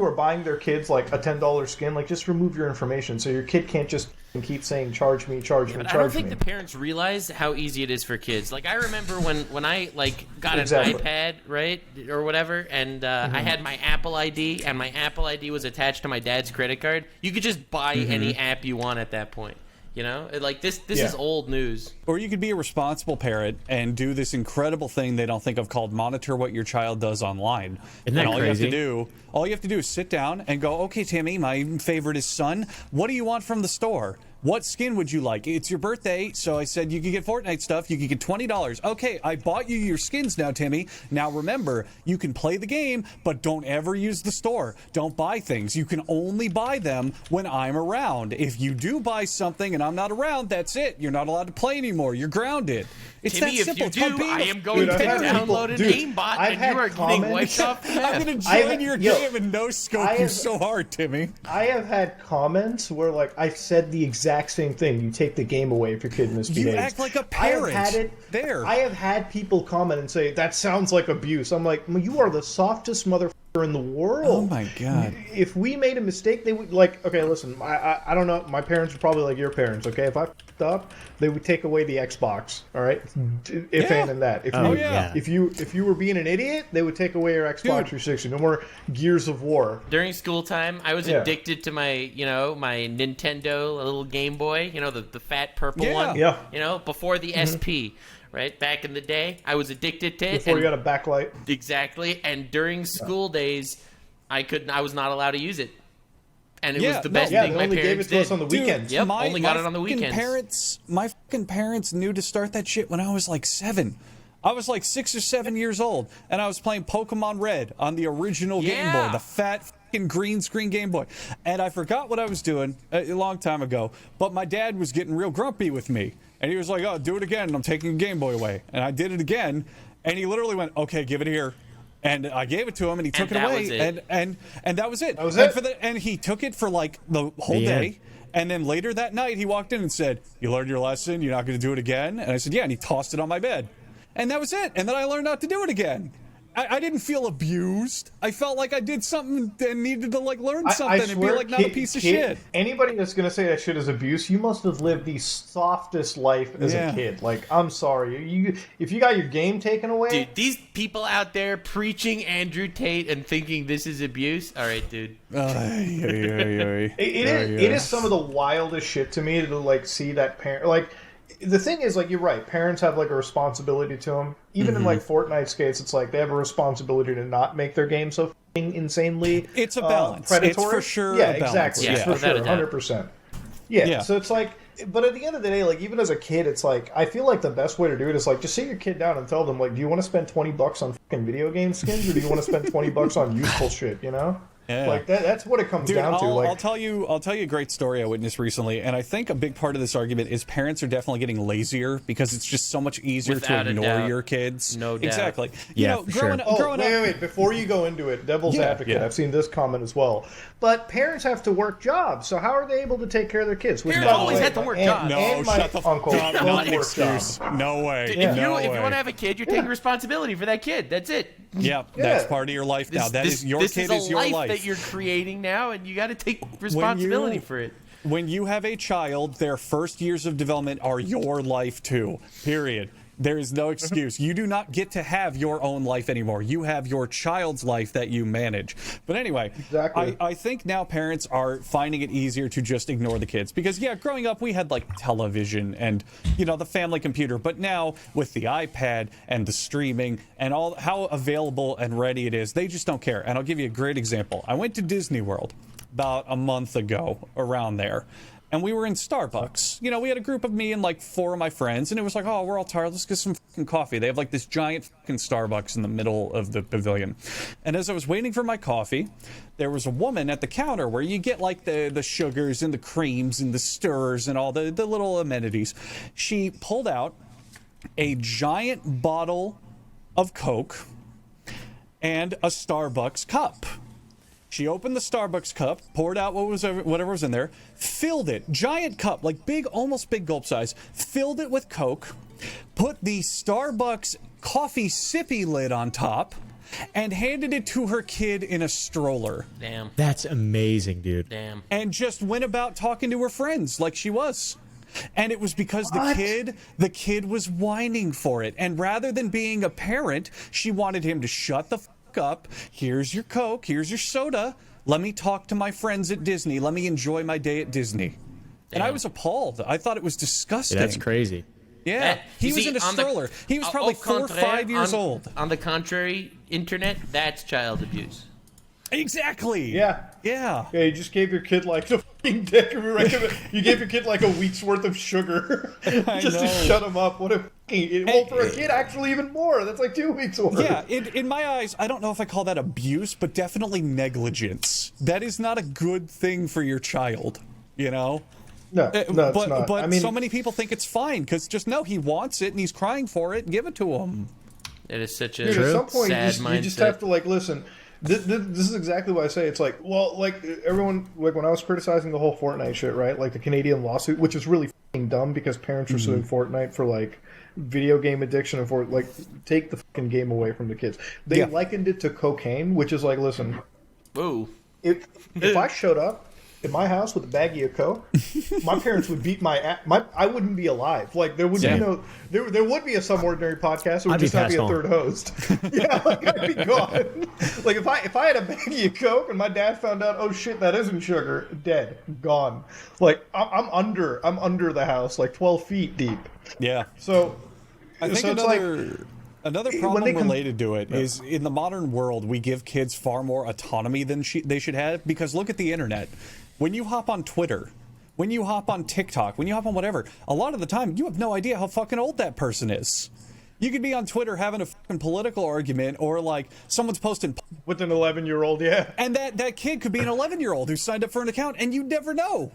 are buying their kids like a $10 skin, like just remove your information so your kid can't just keep saying charge me, charge me, But charge I don't think me. the parents realize how easy it is for kids. Like I remember when I like got Exactly. an iPad, right, or whatever, and I had my Apple ID, and my Apple ID was attached to my dad's credit card. You could just buy any app you want at that point. You know, like this Yeah. is old news. Or you could be a responsible parent and do this incredible thing they don't think of called monitor what your child does online. Isn't that and all crazy? all you have to do is sit down and go, okay, Timmy, my favorite is Sun. What do you want from the store? What skin would you like? It's your birthday, so I said you could get Fortnite stuff. You could get $20. Okay, I bought you your skins now, Timmy. Now remember, you can play the game, but don't ever use the store. Don't buy things. You can only buy them when I'm around. If you do buy something and I'm not around, that's it. You're not allowed to play anymore. You're grounded. It's Timmy, that if simple. you It's called do, being I a am going I've to had people- download an dude, aimbot, I've and had you are getting comments- wiped off the map. I'm gonna I've- join your yo, game and no scope I you have- so hard, Timmy. I have had comments where like I said the exact same thing. You take the game away if your kid misbehaves. You act like a I have parent. had it There. I have had people comment and say that sounds like abuse. I'm like, well, you are the softest motherfucker in the world. Oh my god. If we made a mistake, they would like. Okay, listen. I don't know. My parents are probably like your parents. Okay, if I fucked up, they would take away the Xbox. All right, if Yeah. and that. If Oh, you, yeah. if you were being an idiot, they would take away your Xbox Dude. 360. No more Gears of War. During school time, I was Yeah. addicted to my Nintendo little Game Boy, the fat purple Yeah. one. Yeah. Before the SP, right? Back in the day, I was addicted to it. Before you and- got a backlight. Exactly. And during school days, I was not allowed to use it. And it Yeah, was the no, best Yeah, thing they my only gave parents it to us did. on the Dude, weekends. Yep, only got it on the fucking weekends. My fucking parents knew to start that shit when I was like 7. I was like 6 or 7 years old, and I was playing Pokemon Red on the original Game Yeah. Boy, the fat fucking green screen Game Boy. And I forgot what I was doing a long time ago, but my dad was getting real grumpy with me. And he was like, oh, do it again, and I'm taking the Game Boy away. And I did it again, and he literally went, okay, give it here. And I gave it to him, and he took it that away, was it. and that was it. That was and it. And he took it for like the whole The day. end. And then later that night, he walked in and said, you learned your lesson? You're not going to do it again? And I said, yeah. And he tossed it on my bed. And that was it. And then I learned not to do it again. I didn't feel abused. I felt like I did something and needed to like learn something and be like not a piece of shit. Anybody that's gonna say that shit is abuse, you must have lived the softest life as Yeah. a kid. Like, I'm sorry, if you got your game taken away, Dude, these people out there preaching Andrew Tate and thinking this is abuse. All right, dude. it is some of the wildest shit to me to like see that parent like. The thing is, like, you're right. Parents have like a responsibility to them. Even in like Fortnite skates, it's like they have a responsibility to not make their game so f***ing insanely. It's a balance. Predatory. It's for sure Yeah, a balance. exactly. Yeah, It's for without a sure, doubt. 100%. Yeah. Yeah. So it's like, but at the end of the day, like even as a kid, it's like I feel like the best way to do it is like just sit your kid down and tell them like, do you want to spend $20 on fucking video game skins or do you want to spend $20 on useful shit? You know. Yeah. Like that's what it comes Dude, down to. I'll Like, tell you a great story I witnessed recently, and I think a big part of this argument is parents are definitely getting lazier because it's just so much easier Without to a ignore doubt. your kids. No doubt. Exactly. Yeah, You know, for sure. growing wait, up. before you go into it, devil's Yeah, advocate. yeah. I've seen this comment as well. But parents have to work jobs, so how are they able to take care of their kids? Which, Parents by the always way, had to work my aunt jobs. No, and my shut the uncle fuck up. both Not an work excuse. jobs. No way. If no you way. want to have a kid, you're taking responsibility for that kid. That's it. Yeah, that's Yeah. part of your life now. That is your this kid is a is your life life. that you're creating now, and you got to take responsibility for it. When you have a child, their first years of development are your life too. Period. There is no excuse. You do not get to have your own life anymore. You have your child's life that you manage. But anyway, Exactly. I think now parents are finding it easier to just ignore the kids. Because, yeah, growing up, we had, like, television and, you know, the family computer. But now, with the iPad and the streaming and all how available and ready it is, they just don't care. And I'll give you a great example. I went to Disney World about a month ago, around there. And we were in Starbucks. You know, we had a group of me and like 4 of my friends, and it was like, oh, we're all tired. Let's get some fucking coffee. They have like this giant fucking Starbucks in the middle of the pavilion. And as I was waiting for my coffee, there was a woman at the counter where you get like the sugars and the creams and the stirrers and all the little amenities. She pulled out a giant bottle of Coke and a Starbucks cup. She opened the Starbucks cup, poured out whatever was in there, filled it, giant cup, like big, almost big gulp size, filled it with Coke, put the Starbucks coffee sippy lid on top, and handed it to her kid in a stroller. Damn. That's amazing, dude. Damn. And just went about talking to her friends like she was. And it was because the kid was whining for it. And rather than being a parent, she wanted him to shut the up. Here's your Coke. Here's your soda. Let me talk to my friends at Disney. Let me enjoy my day at Disney. Damn. And I was appalled. I thought it was disgusting. That's crazy. Yeah. He was in a stroller. He was probably 4 or 5 years old. On the contrary, internet, that's child abuse. Exactly. Yeah. Yeah. Yeah, you just gave your kid like the fucking dick. You gave your kid like a week's worth of sugar just to shut him up. What a fucking... Well, for a kid, actually even more. That's like 2 weeks worth. Yeah, in my eyes, I don't know if I call that abuse, but definitely negligence. That is not a good thing for your child, you know? No, it's not. But I mean, so many people think it's fine, because just know he wants it and he's crying for it. Give it to him. It is such a dude, at some point, sad you mindset. just have to, like, listen... This is exactly what I say. It's like, well, like, everyone, like, when I was criticizing the whole Fortnite shit, right? Like, the Canadian lawsuit, which is really fucking dumb because parents are suing Fortnite for, like, video game addiction and for, like, take the fucking game away from the kids. They likened it to cocaine, which is like, listen. Ooh. If I showed up in my house with a baggie of coke, my parents would beat my ass. I wouldn't be alive. Like, there would be no... There would be a Some Ordinary Podcast. It would just not be a third host. Yeah, like, I'd be gone. Like, if I had a baggie of coke and my dad found out, oh shit, that isn't sugar, dead, gone. Like, I'm under the house, like 12 feet deep. Yeah. So I think another problem related to it is in the modern world, we give kids far more autonomy than they should have, because look at the internet. When you hop on Twitter, when you hop on TikTok, when you hop on whatever, a lot of the time you have no idea how fucking old that person is. You could be on Twitter having a fucking political argument, or like someone's posting with an 11-year-old, yeah. And that kid could be an 11-year-old who signed up for an account, and you never know.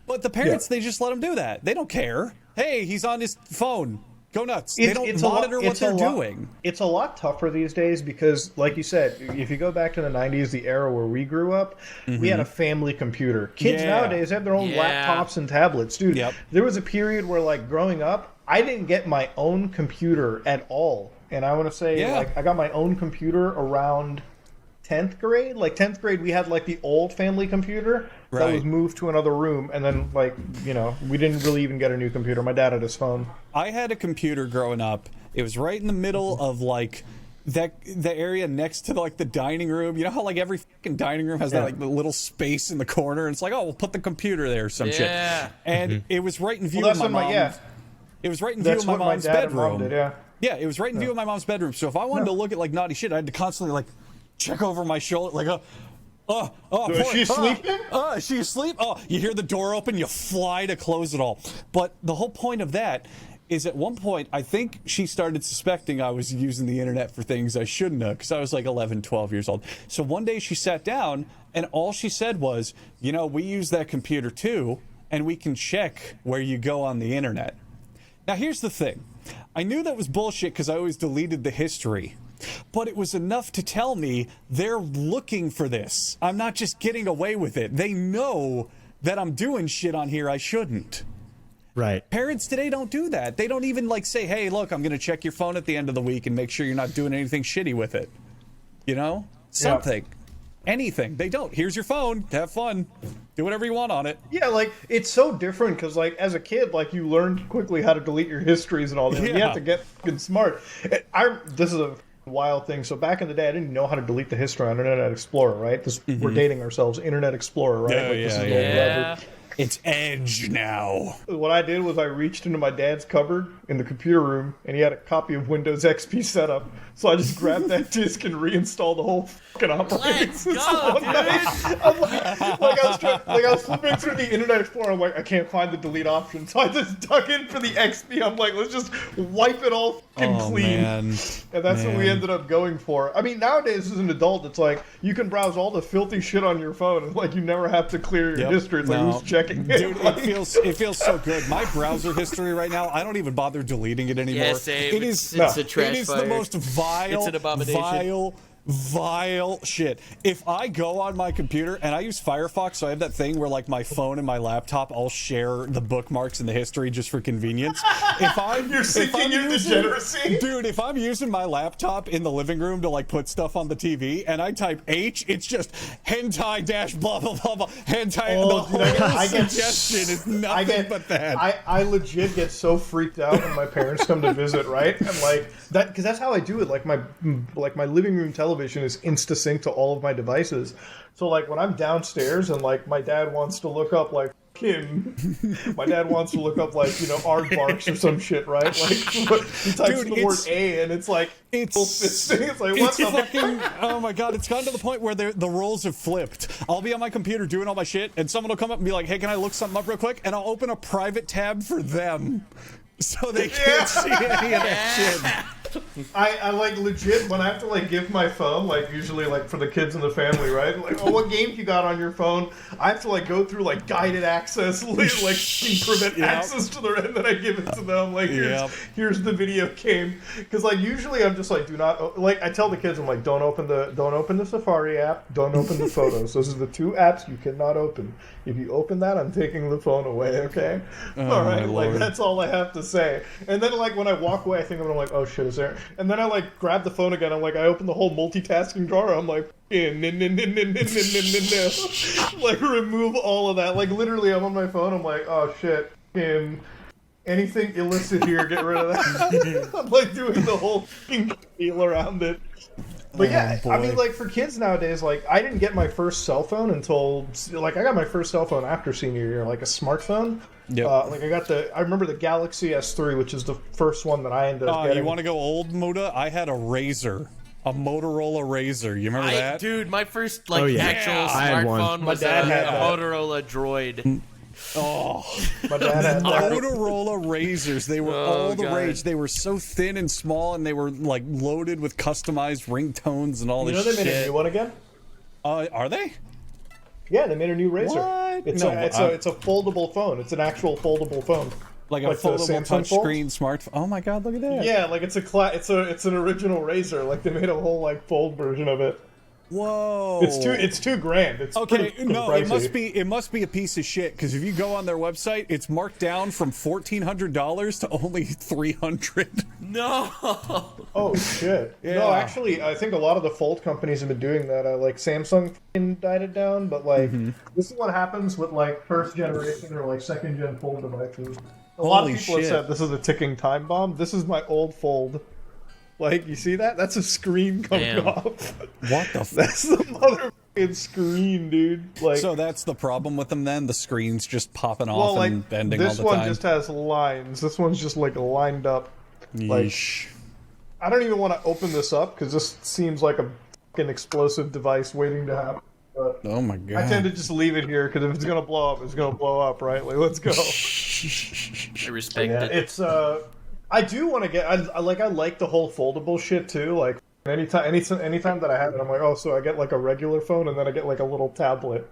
But the parents, they just let him do that. They don't care. Hey, he's on his phone. Go nuts. They don't monitor what they're doing. It's a lot tougher these days because, like you said, if you go back to the 90s, the era where we grew up, we had a family computer. Kids nowadays have their own laptops and tablets. Dude, there was a period where, like, growing up, I didn't get my own computer at all. And I want to say, like, I got my own computer around 10th grade. Like, 10th grade, we had, like, the old family computer that was moved to another room. And then, like, you know, we didn't really even get a new computer. My dad had his phone. I had a computer growing up. It was right in the middle of, like, the area next to, like, the dining room. You know how, like, every fucking dining room has that, like, the little space in the corner? And it's like, oh, we'll put the computer there or some shit. And it was right in view of my mom's... It was right in view of my mom's bedroom. Yeah, it was right in view of my mom's bedroom. So if I wanted to look at, like, naughty shit, I had to constantly, like, check over my shoulder, like, is she sleeping? Is she asleep? Oh, you hear the door open, you fly to close it all. But the whole point of that is, at one point, I think she started suspecting I was using the internet for things I shouldn't have, because I was like 11, 12 years old. So one day she sat down, and all she said was, you know, we use that computer too, and we can check where you go on the internet. Now, here's the thing. I knew that was bullshit because I always deleted the history. But it was enough to tell me they're looking for this. I'm not just getting away with it. They know that I'm doing shit on here I shouldn't. Right. Parents today don't do that. They don't even, like, say, hey, look, I'm going to check your phone at the end of the week and make sure you're not doing anything shitty with it. You know? Something. Anything. They don't. Here's your phone. Have fun. Do whatever you want on it. Yeah, like, it's so different because, like, as a kid, like, you learned quickly how to delete your histories and all that. Yeah. You have to get fucking smart. This is a wild thing. So back in the day, I didn't know how to delete the history on Internet Explorer, right? We're dating ourselves. Internet Explorer, right? Oh, This is yeah, the old yeah. browser. It's Edge now. What I did was I reached into my dad's cupboard in the computer room, and he had a copy of Windows XP setup. So I just grabbed that disk and reinstalled the whole fucking operating Let's system. go, one dude. night. I'm I was flipping through the Internet Explorer. I'm like, I can't find the delete option, so I just dug in for the XP. I'm like, let's just wipe it all fucking clean. Man. And that's what we ended up going for. I mean, nowadays as an adult, it's like you can browse all the filthy shit on your phone, and like you never have to clear your history. It's like who's checking it? Dude, it feels so good. My browser history right now, I don't even bother deleting it anymore. Yeah, same. It is It's a trash it is fire. the most It's an abomination. vile shit. If I go on my computer, and I use Firefox, so I have that thing where like my phone and my laptop all share the bookmarks and the history just for convenience. You're seeking your degeneracy? Dude, if I'm using my laptop in the living room to like put stuff on the TV and I type H, it's just hentai dash blah blah blah blah hentai. Oh, the dude, whole I get- suggestion is nothing but that. I legit get so freaked out when my parents come to visit, right? And like that, because that's how I do it. Like my living room television is insta-sync to all of my devices. So like when I'm downstairs and like my dad wants to look up like my dad wants to look up like aardvarks or some shit, right? Like he types Dude, the word A and it's like it's like what it's the fucking oh my god, it's gotten to the point where the roles have flipped. I'll be on my computer doing all my shit and someone will come up and be like, hey, can I look something up real quick? And I'll open a private tab for them so they can't see any of that shit. I like legit when I have to like give my phone, like usually like for the kids in the family, right? Like, oh, what games you got on your phone? I have to like go through like guided access, like prevent access to their end, then I give it to them. Like here's the video game, because like usually I'm just like do not like I tell the kids I'm like don't open the Safari app, don't open the photos. Those are the two apps you cannot open. If you open that, I'm taking the phone away. Okay, all right, like that's all I have to say. And then like when I walk away, I think I'm like, oh shit, is there? And then I like grab the phone again. I'm like, I open the whole multitasking drawer. I'm like, like remove all of that. Like literally, I'm on my phone. I'm like, oh shit, anything illicit here, get rid of that. I'm like doing the whole feel around it. But yeah, I mean, like for kids nowadays, like I didn't get my first cell phone until like I got my first cell phone after senior year, like a smartphone. Yep. Like I remember the Galaxy S3, which is the first one that I ended up getting. You want to go old, Muda? I had a Razor. A Motorola Razor. You remember that? Dude, my first like yeah. actual I had one. smartphone was a dad had that. Motorola Droid. Oh, My dad had that. Motorola Razors. They were all the rage. They were so thin and small, and they were like loaded with customized ringtones and all You this know shit. they made a new one again? Are they? Yeah, they made a new Razor. What? It's a foldable phone. It's an actual foldable phone. Like a Like the foldable Samsung Fold? touchscreen smartphone. Oh my god, look at that. Yeah, like it's an original Razor. Like they made a whole like fold version of it. Whoa. It's $2,000. It's Okay, pretty no, pricey. it must be a piece of shit because if you go on their website, it's marked down from $1,400 to only $300. No. Oh shit! Yeah. No, actually, I think a lot of the fold companies have been doing that. Like Samsung f***ing died it down, but like this is what happens with like first generation or like second gen fold devices. A lot of Holy people have shit. said this is a ticking time bomb. This is my old fold. Like you see that? That's a screen coming Damn. off. What the fuck? That's the motherfucking screen, dude. Like So that's the problem with them then? The screen's just popping off well, like and bending all this the one time? just has lines. This one's just like lined up. Like Yeesh. I don't even want to open this up because this seems like a fucking explosive device waiting to happen. But Oh my god. I tend to just leave it here because if it's gonna blow up, it's gonna blow up, right? Like, let's go. I respect Yeah, it. it's I do want to get. I like the whole foldable shit too. Like anytime that I have it, I'm like, oh, so I get like a regular phone and then I get like a little tablet.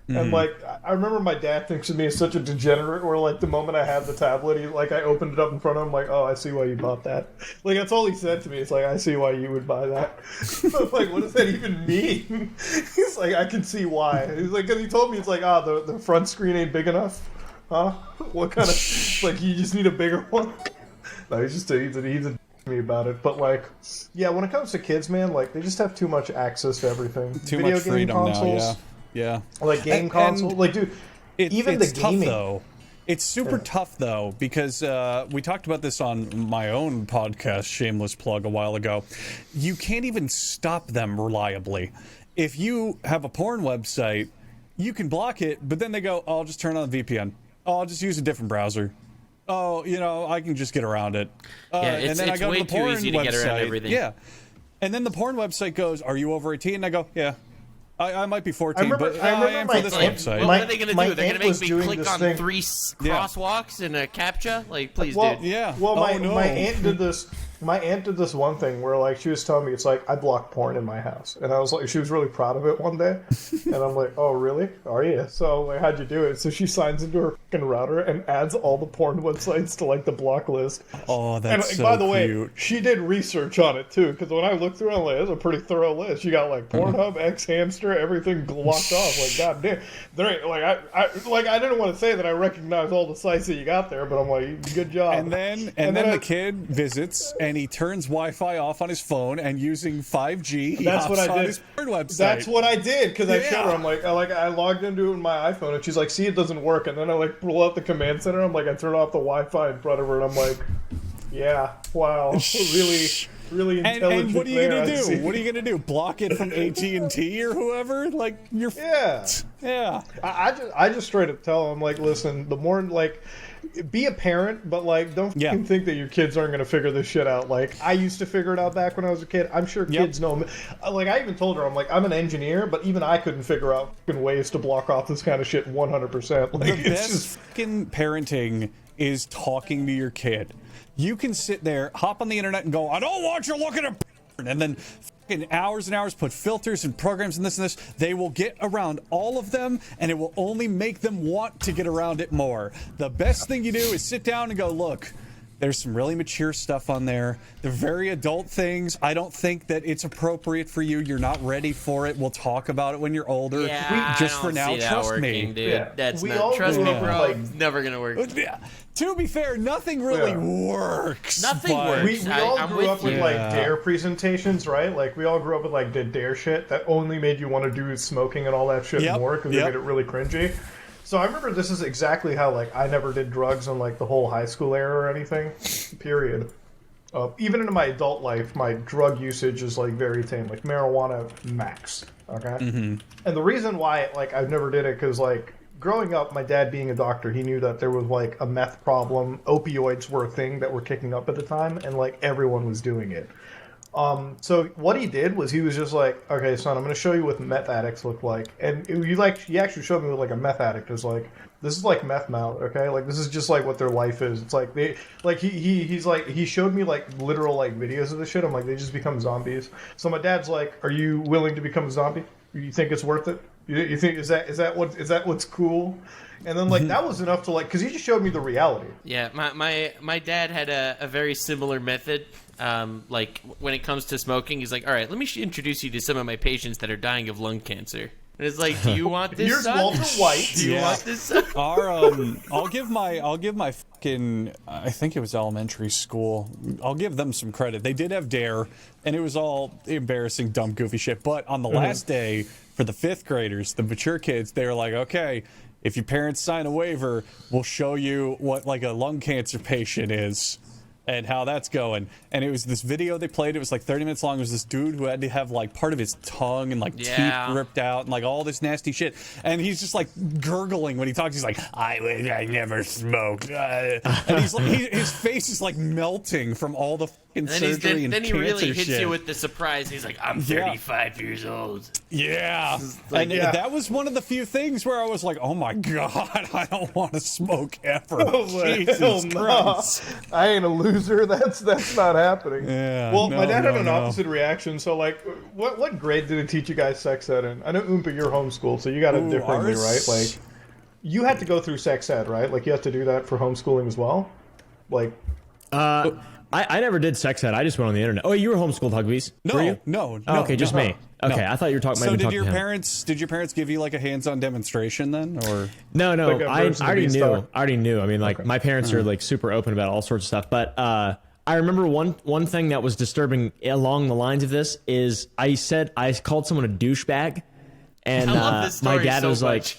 And like I remember my dad thinks of me as such a degenerate where like the moment I had the tablet, I opened it up in front of him like, oh, I see why you bought that. Like that's all he said to me. It's like, I see why you would buy that. I'm like, what does that even mean? He's like, I can see why. He's like, because he told me it's like, the front screen ain't big enough. Huh? What kind of like you just need a bigger one? No, he's a me about it. But like, yeah, when it comes to kids, man, like they just have too much access to everything. Too much freedom now, yeah. Yeah. Like game And console. Like, dude, even it's the tough, gaming. though. It's super tough, though, because we talked about this on my own podcast, shameless plug, a while ago. You can't even stop them reliably. If you have a porn website, you can block it, but then they go, oh, I'll just turn on the VPN. Oh, I'll just use a different browser. Oh, I can just get around it. It's, and then I it's go way to the too porn easy to website. get around everything. Yeah. And then the porn website goes, are you over 18? And I go, yeah. I might be 14, but I am for this website. What are they going to do? They're going to make me doing click this on thing. 3 crosswalks and a CAPTCHA? Like, please, dude. Yeah. Well, Oh, no. my aunt did this. My aunt did this one thing where, like, she was telling me, it's like, I block porn in my house. And I was like, she was really proud of it one day. And I'm like, oh, really? Are you? So, like, how'd you do it? So she signs into her fucking router and adds all the porn websites to, like, the block list. Oh, that's and, so by the way, cute. she did research on it, too. Because when I looked through it, I'm like, that's a pretty thorough list. You got, like, Pornhub, X-Hamster, everything blocked off. Like, goddamn. There ain't, like, I didn't want to say that I recognize all the sites that you got there, but I'm like, good job. And then the kid visits and he turns Wi-Fi off on his phone and using 5G, he That's what hops I on did. his porn website. That's what I did because I showed her. Yeah. I logged into it with my iPhone, and she's like, "See, it doesn't work." And then I like pull out the command center. I'm like, I turn off the Wi-Fi in front of her, and I'm like, "Yeah, wow, really intelligent." And what are you there, gonna I see. do? What are you gonna do? Block it from AT&T or whoever? Like you're Yeah, yeah. I just straight up tell them like, listen, the more like. Be a parent, but like, don't fucking think that your kids aren't going to figure this shit out. Like, I used to figure it out back when I was a kid. I'm sure kids know. Like, I even told her, I'm like, I'm an engineer, but even I couldn't figure out fucking ways to block off this kind of shit 100%. Like, The best fucking parenting is talking to your kid. You can sit there, hop on the internet, and go, I don't want you looking at porn, and then fucking hours and hours put filters and programs and this and this. They will get around all of them, and it will only make them want to get around it more. The best thing you do is sit down and go, look, there's some really mature stuff on there. They're very adult things. I don't think that it's appropriate for you. You're not ready for it. We'll talk about it when you're older. Yeah, Just I for don't now, see that trust working, me. dude. Yeah. That's We not. all Trust grew me, up bro. with, Never gonna work. Yeah. To be fair, nothing really works. Nothing but- works. we all I'm grew with up with you. like dare presentations, right? Like we all grew up with like the dare shit that only made you want to do smoking and all that shit more because they made it really cringy. So I remember this is exactly how like I never did drugs in like the whole high school era or anything. Period. Even into my adult life, my drug usage is like very tame, like marijuana max. Okay. And the reason why like I never did it because like. Growing up, my dad being a doctor, he knew that there was like a meth problem. Opioids were a thing that were kicking up at the time, and like everyone was doing it. So what he did was he was just like, "Okay, son, I'm going to show you what meth addicts look like." And he actually showed me what like a meth addict is like. This is like meth mouth, okay? Like this is just like what their life is. It's like he showed me like literal like videos of this shit. I'm like, they just become zombies. So my dad's like, "Are you willing to become a zombie? You think it's worth it?" You think is that what's cool? And then like that was enough to like because he just showed me the reality. Yeah, my dad had a very similar method. Like when it comes to smoking, he's like, all right, let me introduce you to some of my patients that are dying of lung cancer. And it's like, do you want this? Here's son? Walter White. Do you want this? Son? I'll give my fucking I think it was elementary school. I'll give them some credit. They did have dare, and it was all embarrassing, dumb, goofy shit. But on the last day for the 5th graders, the mature kids, they were like, okay, if your parents sign a waiver, we'll show you what like a lung cancer patient is. And how that's going. And it was this video they played. It was like 30 minutes long. It was this dude who had to have like part of his tongue and like teeth ripped out and like all this nasty shit. And he's just like gurgling when he talks. He's like, I never smoked. And he's like, his face is like melting from all the fucking surgery and then he cancer really hits shit. you with the surprise. He's like, I'm 35 years old. Yeah. Like, and that was one of the few things where I was like, oh my God, I don't want to smoke ever. Jesus Christ. I ain't a loser. That's not happening. Yeah, well, my dad had an no. opposite reaction. So, like, what grade did it teach you guys sex ed in? I know Oompa, you're homeschooled, so you got it differently, right? Like, you had to go through sex ed, right? Like, you have to do that for homeschooling as well. Like, I never did sex ed. I just went on the internet. Oh, you were homeschooled, Huggbees? Were you? No. Oh, okay, just me. Okay, I thought you were talking. So did your parents give you like a hands-on demonstration then, or No, Like a I version of already knew. Beanstalk? I already knew. I mean, like my parents are like super open about all sorts of stuff. But I remember one thing that was disturbing along the lines of this is I called someone a douchebag, And I love this story my dad so was much.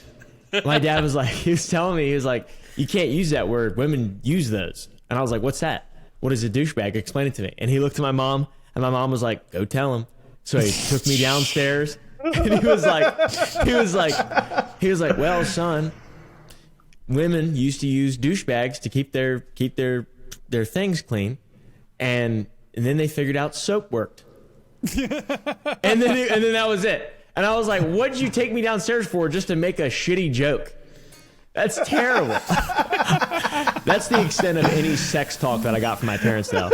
he was telling me, he was like, you can't use that word. Women use those. And I was like, what's that? What is a douchebag? Explain it to me. And he looked at my mom, and my mom was like, go tell him. So he took me downstairs, and he was like, well, son, women used to use douchebags to keep their things clean, and then they figured out soap worked. and then that was it. And I was like, what did you take me downstairs for, just to make a shitty joke? That's terrible. That's the extent of any sex talk that I got from my parents, though.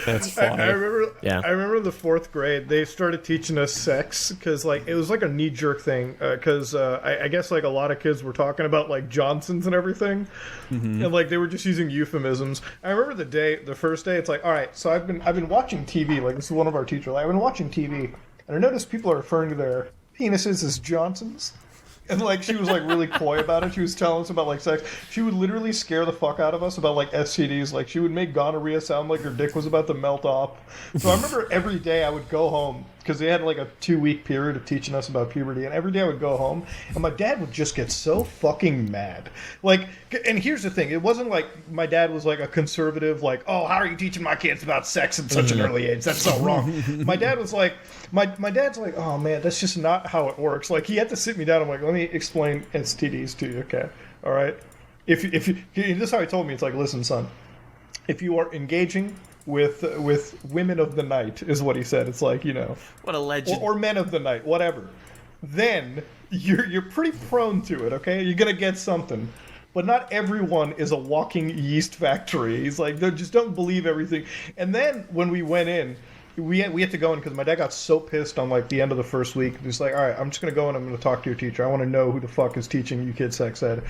That's funny. I remember. Yeah. I remember in the 4th grade they started teaching us sex because like it was like a knee jerk thing because I guess like a lot of kids were talking about like Johnsons and everything, and like they were just using euphemisms. I remember the first day. It's like, all right, so I've been watching TV. Like this is one of our teachers. Like, I've been watching TV, and I noticed people are referring to their penises as Johnsons. And like she was like really coy about it. She was telling us about like sex. She would literally scare the fuck out of us about like STDs. Like she would make gonorrhea sound like her dick was about to melt off. So I remember every day I would go home because they had like a 2-week period of teaching us about puberty, and every day I would go home and my dad would just get so fucking mad. Like, and here's the thing, it wasn't like my dad was like a conservative, like, oh, how are you teaching my kids about sex at such an early age? That's so wrong. My dad was like, my dad's like, oh man, that's just not how it works. Like he had to sit me down. I'm like, let me explain STDs to you, okay? All right. If you this is how he told me. It's like, listen, son, if you are engaging with women of the night, is what he said. It's like, you know, What a legend. or men of the night, whatever. Then you're pretty prone to it, okay? You're gonna get something. But not everyone is a walking yeast factory. He's like, just don't believe everything. And then when we went in, we had to go in because my dad got so pissed on like the end of the first week. He's like, all right, I'm just gonna go in. I'm gonna talk to your teacher. I want to know who the fuck is teaching you kids sex ed.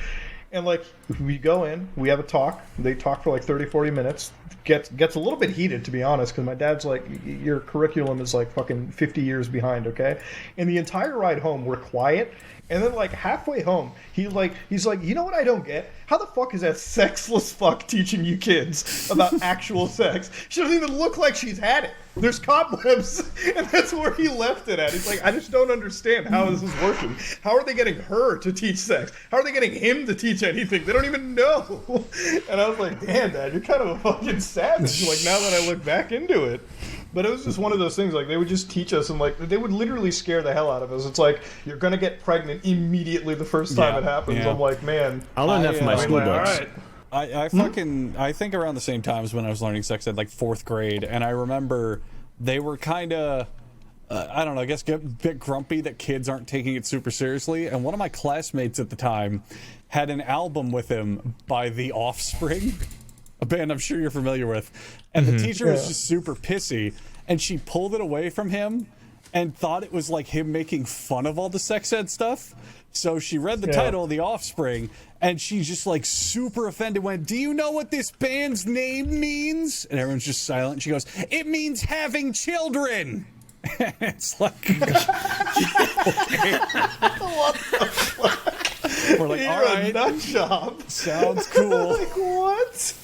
And like we go in, we have a talk. They talk for like 30-40 minutes. Gets a little bit heated, to be honest, because my dad's like, your curriculum is like fucking 50 years behind, okay? And the entire ride home, we're quiet. And then like halfway home, he's like, you know what I don't get? How the fuck is that sexless fuck teaching you kids about actual sex? She doesn't even look like she's had it. There's cobwebs, and that's where he left it at. He's like, I just don't understand how this is working. How are they getting her to teach sex? How are they getting him to teach anything? They don't even know. And I was like, damn, Dad, you're kind of a fucking savage. Like now that I look back into it. But it was just one of those things, like, they would just teach us, and, like, they would literally scare the hell out of us. It's like, you're going to get pregnant immediately the first time it happens. Yeah. I'm like, man. I learned that from my school like, books. all right. I think around the same times when I was learning sex ed, like 4th grade, and I remember they were kind of, I don't know, I guess get a bit grumpy that kids aren't taking it super seriously. And one of my classmates at the time had an album with him by The Offspring, a band I'm sure you're familiar with. And the teacher was just super pissy, and she pulled it away from him and thought it was like him making fun of all the sex ed stuff. So she read the title, The Offspring, and she just like super offended, went, do you know what this band's name means? And everyone's just silent. She goes, it means having children. It's like, What the fuck? we're like, You're all right, a nut job. sounds cool. Like, what?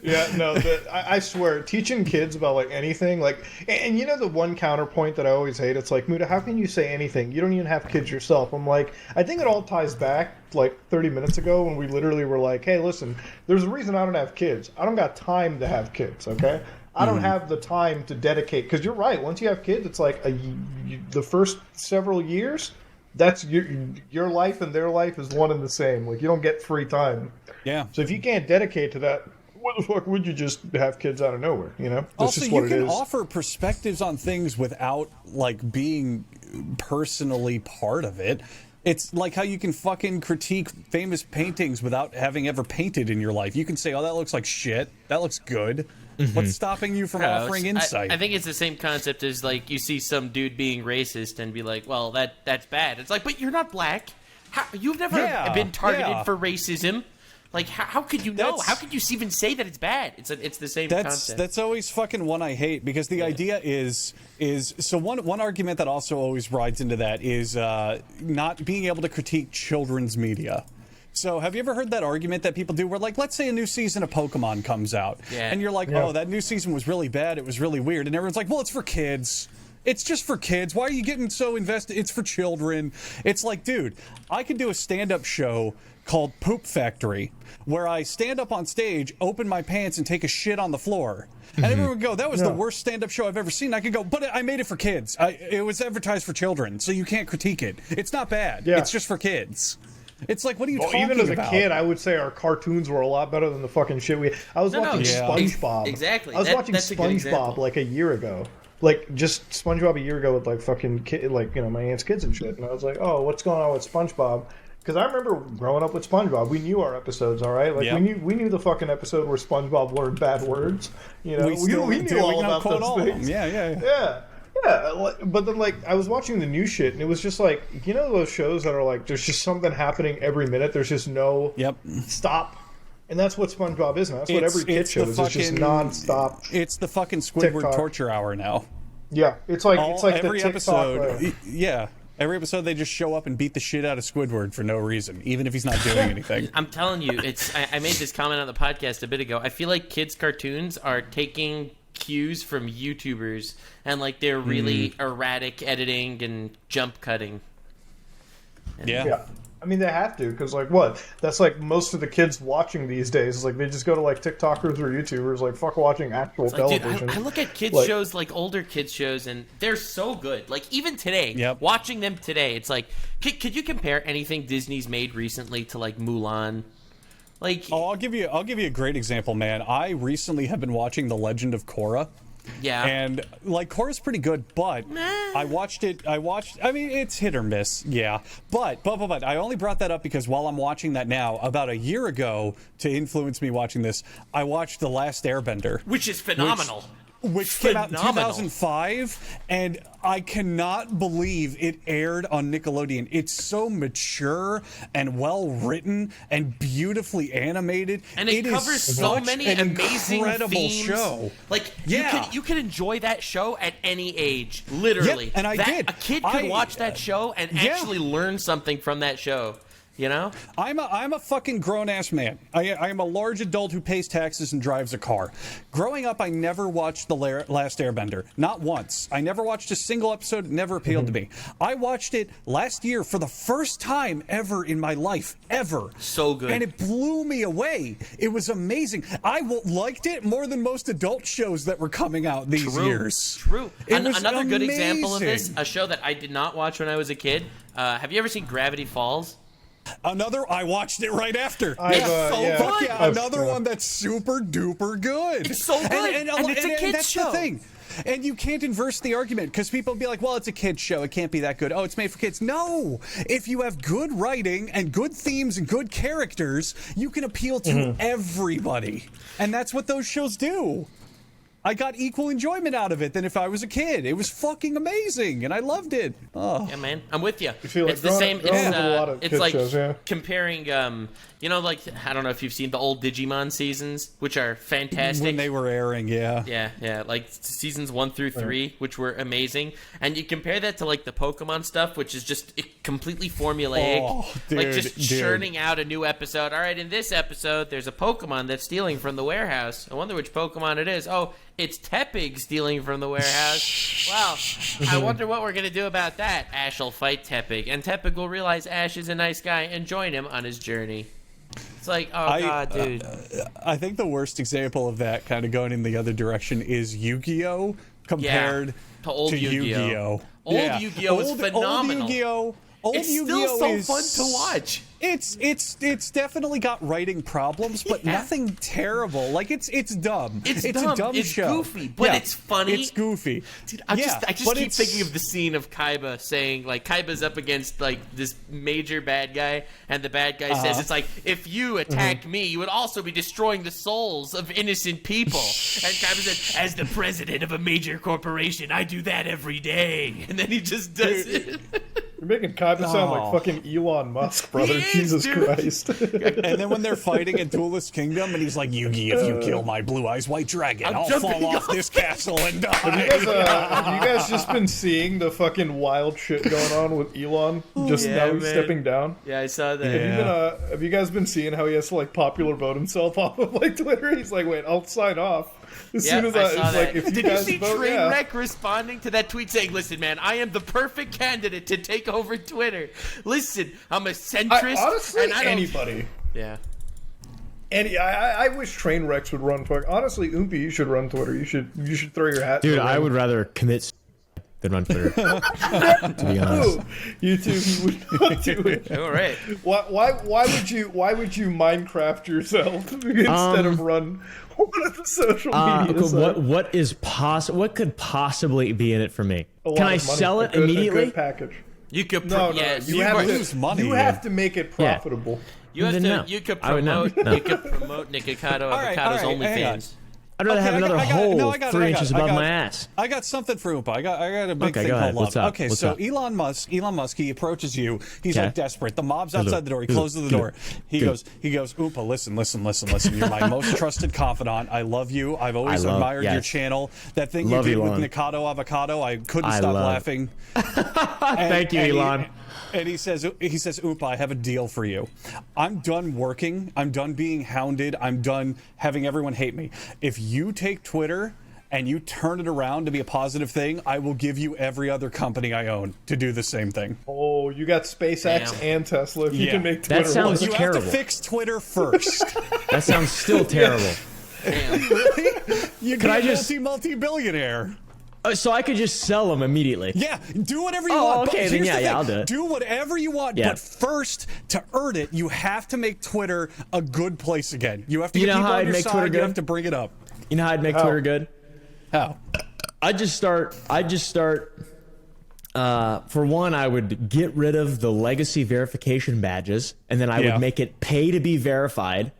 Yeah, no, I swear, teaching kids about, like, anything, like, and you know the one counterpoint that I always hate? It's like, Muda, how can you say anything? You don't even have kids yourself. I'm like, I think it all ties back, like, 30 minutes ago when we literally were like, hey, listen, there's a reason I don't have kids. I don't got time to have kids, okay? I don't have the time to dedicate, because you're right, once you have kids, it's like the first several years, that's your life and their life is one and the same. Like, you don't get free time. Yeah. So if you can't dedicate to that, what the fuck would you just have kids out of nowhere, you know? That's Also, just what you it can is. offer perspectives on things without, like, being personally part of it. It's like how you can fucking critique famous paintings without having ever painted in your life. You can say, oh, that looks like shit. That looks good. What's stopping you from offering insight? I think it's the same concept as, like, you see some dude being racist and be like, well, that's bad. It's like, but you're not black. You've never been targeted for racism. Like, how could you know? How could you even say that it's bad? It's the same concept. That's always fucking one I hate, because the idea is so one argument that also always rides into that is not being able to critique children's media. So have you ever heard that argument that people do where, like, let's say a new season of Pokemon comes out, and you're like, oh, that new season was really bad, it was really weird, and everyone's like, well, it's for kids. It's just for kids. Why are you getting so invested? It's for children. It's like, dude, I could do a stand-up show called Poop Factory, where I stand up on stage, open my pants, and take a shit on the floor. And everyone would go, that was the worst stand-up show I've ever seen. I could go, but I made it for kids. It was advertised for children, so you can't critique it. It's not bad. Yeah. It's just for kids. It's like, what are you talking about? Even as a kid, I would say our cartoons were a lot better than the fucking shit we... I was watching SpongeBob. Exactly. I was watching that's a good example. SpongeBob like a year ago. Like, just SpongeBob a year ago with, like, fucking like, you know, my aunt's kids and shit. And I was like, oh, what's going on with SpongeBob? Because I remember growing up with SpongeBob, we knew our episodes, all right? Like, we knew the fucking episode where SpongeBob learned bad words. You know, we knew all about those things. Yeah. But then, like, I was watching the new shit, and it was just like, you know those shows that are like, there's just something happening every minute. There's just no stop. And that's what SpongeBob is now. That's what every kid show is. It's just non-stop. It's the fucking Squidward TikTok. Torture Hour now. Yeah, it's like Every the TikTok episode. Yeah. Every episode, they just show up and beat the shit out of Squidward for no reason, even if he's not doing anything. I'm telling you, I made this comment on the podcast a bit ago. I feel like kids' cartoons are taking cues from YouTubers, and like they're really erratic editing and jump cutting. Yeah. I mean, they have to, because, like, what? That's, like, most of the kids watching these days. Is like, they just go to, like, TikTokers or YouTubers, like, fuck watching actual television. Dude, I look at kids' shows, like, older kids' shows, and they're so good. Like, even today, watching them today, it's like, could you compare anything Disney's made recently to, like, Mulan? Like, I'll give you a great example, man. I recently have been watching The Legend of Korra. Yeah. And, like, Korra's pretty good, but I mean, it's hit or miss, yeah. But, I only brought that up because while I'm watching that now, about a year ago, to influence me watching this, I watched The Last Airbender. Which is phenomenal. Which came out in 2005, and I cannot believe it aired on Nickelodeon. It's so mature and well written and beautifully animated. And it covers so many amazing incredible themes. Show. Like, you can enjoy that show at any age, literally. Yep, and I did. A kid could watch that show and actually learn something from that show. You know, I'm a fucking grown-ass man. I am a large adult who pays taxes and drives a car. Growing up, I never watched The Last Airbender. Not once. I never watched a single episode. It never appealed to me. I watched it last year for the first time ever in my life. Ever. So good. And it blew me away. It was amazing. I liked it more than most adult shows that were coming out these years. True. Another good amazing. example of this, a show that I did not watch when I was a kid. Have you ever seen Gravity Falls? I watched it right after. Another one that's super duper good. It's so good, and it's a kid's that's show. The thing. And you can't inverse the argument because people be like, well, it's a kid's show. It can't be that good. Oh, it's made for kids. No. If you have good writing and good themes and good characters, you can appeal to everybody. And that's what those shows do. I got equal enjoyment out of it than if I was a kid. It was fucking amazing, and I loved it. Oh. Yeah, man, I'm with you. It's the same. It's like comparing, like, I don't know if you've seen the old Digimon seasons, which are fantastic. When they were airing, Yeah, like seasons 1 through 3, which were amazing. And you compare that to, like, the Pokemon stuff, which is just completely formulaic. Oh, dude, like, just churning out a new episode. All right, in this episode, there's a Pokemon that's stealing from the warehouse. I wonder which Pokemon it is. Oh, it's Tepig stealing from the warehouse. Wow, I wonder what we're going to do about that. Ash will fight Tepig, and Tepig will realize Ash is a nice guy and join him on his journey. It's like, God, dude. I think the worst example of that kind of going in the other direction is Yu-Gi-Oh! Compared to old Yu-Gi-Oh! Old Yu-Gi-Oh! is phenomenal. Old Yu-Gi-Oh! Still so fun to watch. It's definitely got writing problems, but nothing terrible. Like it's dumb. It's dumb. A dumb show. Goofy, but it's funny. It's goofy. Dude, I just keep thinking of the scene of Kaiba saying, like, Kaiba's up against, like, this major bad guy, and the bad guy says, it's like, if you attack me, you would also be destroying the souls of innocent people. And Kaiba said, as the president of a major corporation, I do that every day. And then he just does it. You're making Kaiba sound like fucking Elon Musk, brother. Jesus dude. Christ. And then when they're fighting in Duelist Kingdom, and he's like, Yugi, if you kill my blue eyes white dragon, I'll fall off this castle and die. Have you guys just been seeing the fucking wild shit going on with Elon? Just now he's stepping down. Yeah, I saw that. Have you guys been seeing how he has to like popular vote himself off of like Twitter? He's like, wait, I'll sign off. As soon as I it's saw that. like, if you Did guys you see vote, Trainwreck responding to that tweet saying, "Listen, man, I am the perfect candidate to take over Twitter. Listen, I'm a centrist." Honestly, and I don't... anybody. Yeah. I wish Trainwrecks would run Twitter. Honestly, Oompi, you should run Twitter. You should throw your hat. Dude, I would rather commit than run Twitter. To be honest. You too. He would not do it. All right. Why would you Minecraft yourself instead of run one of the social media sites? What could possibly be in it for me? A lot Can I of money. sell it A immediately? good package. You could Yes, you lose money. You have to make it profitable. You have Then to. no. You could I would not. promote. No. You could promote Nikocado right, Avocado's all right, hang on. OnlyFans. I'd rather have another hole 3 inches above got my ass. I got something for Oompa. I got a big Okay, thing go called ahead. love. What's up? Okay, What's so up? Elon Musk, he approaches you. He's Okay. like desperate. The mob's Hello. outside the door. He Hello. closes the door. He Good. goes, Oompa, listen. You're my most trusted confidant. I love you. I've always admired your yes. channel. That thing Love you did Elon. with Nikocado Avocado, I couldn't I stop love. laughing. Thank you, Elon. And he says, Oompa, I have a deal for you. I'm done working. I'm done being hounded. I'm done having everyone hate me. If you take Twitter and you turn it around to be a positive thing, I will give you every other company I own to do the same thing. Oh, you got SpaceX Damn. and Tesla. If you Yeah. can make That Twitter sounds work. You terrible. have to fix Twitter first. That sounds still terrible. Damn. You Could I be a just- multi-billionaire. So I could just sell them immediately. Yeah, do whatever you Oh, want. okay, But then here's yeah, the yeah, thing. I'll do it. Do whatever you want, Yeah. but first, to earn it, you have to make Twitter a good place again. You have to You get know people how on I'd your make side. Twitter You good? have to bring it up. You know how I'd make How? Twitter good? How? I'd just start. For one, I would get rid of the legacy verification badges, and then I Yeah. would make it pay to be verified,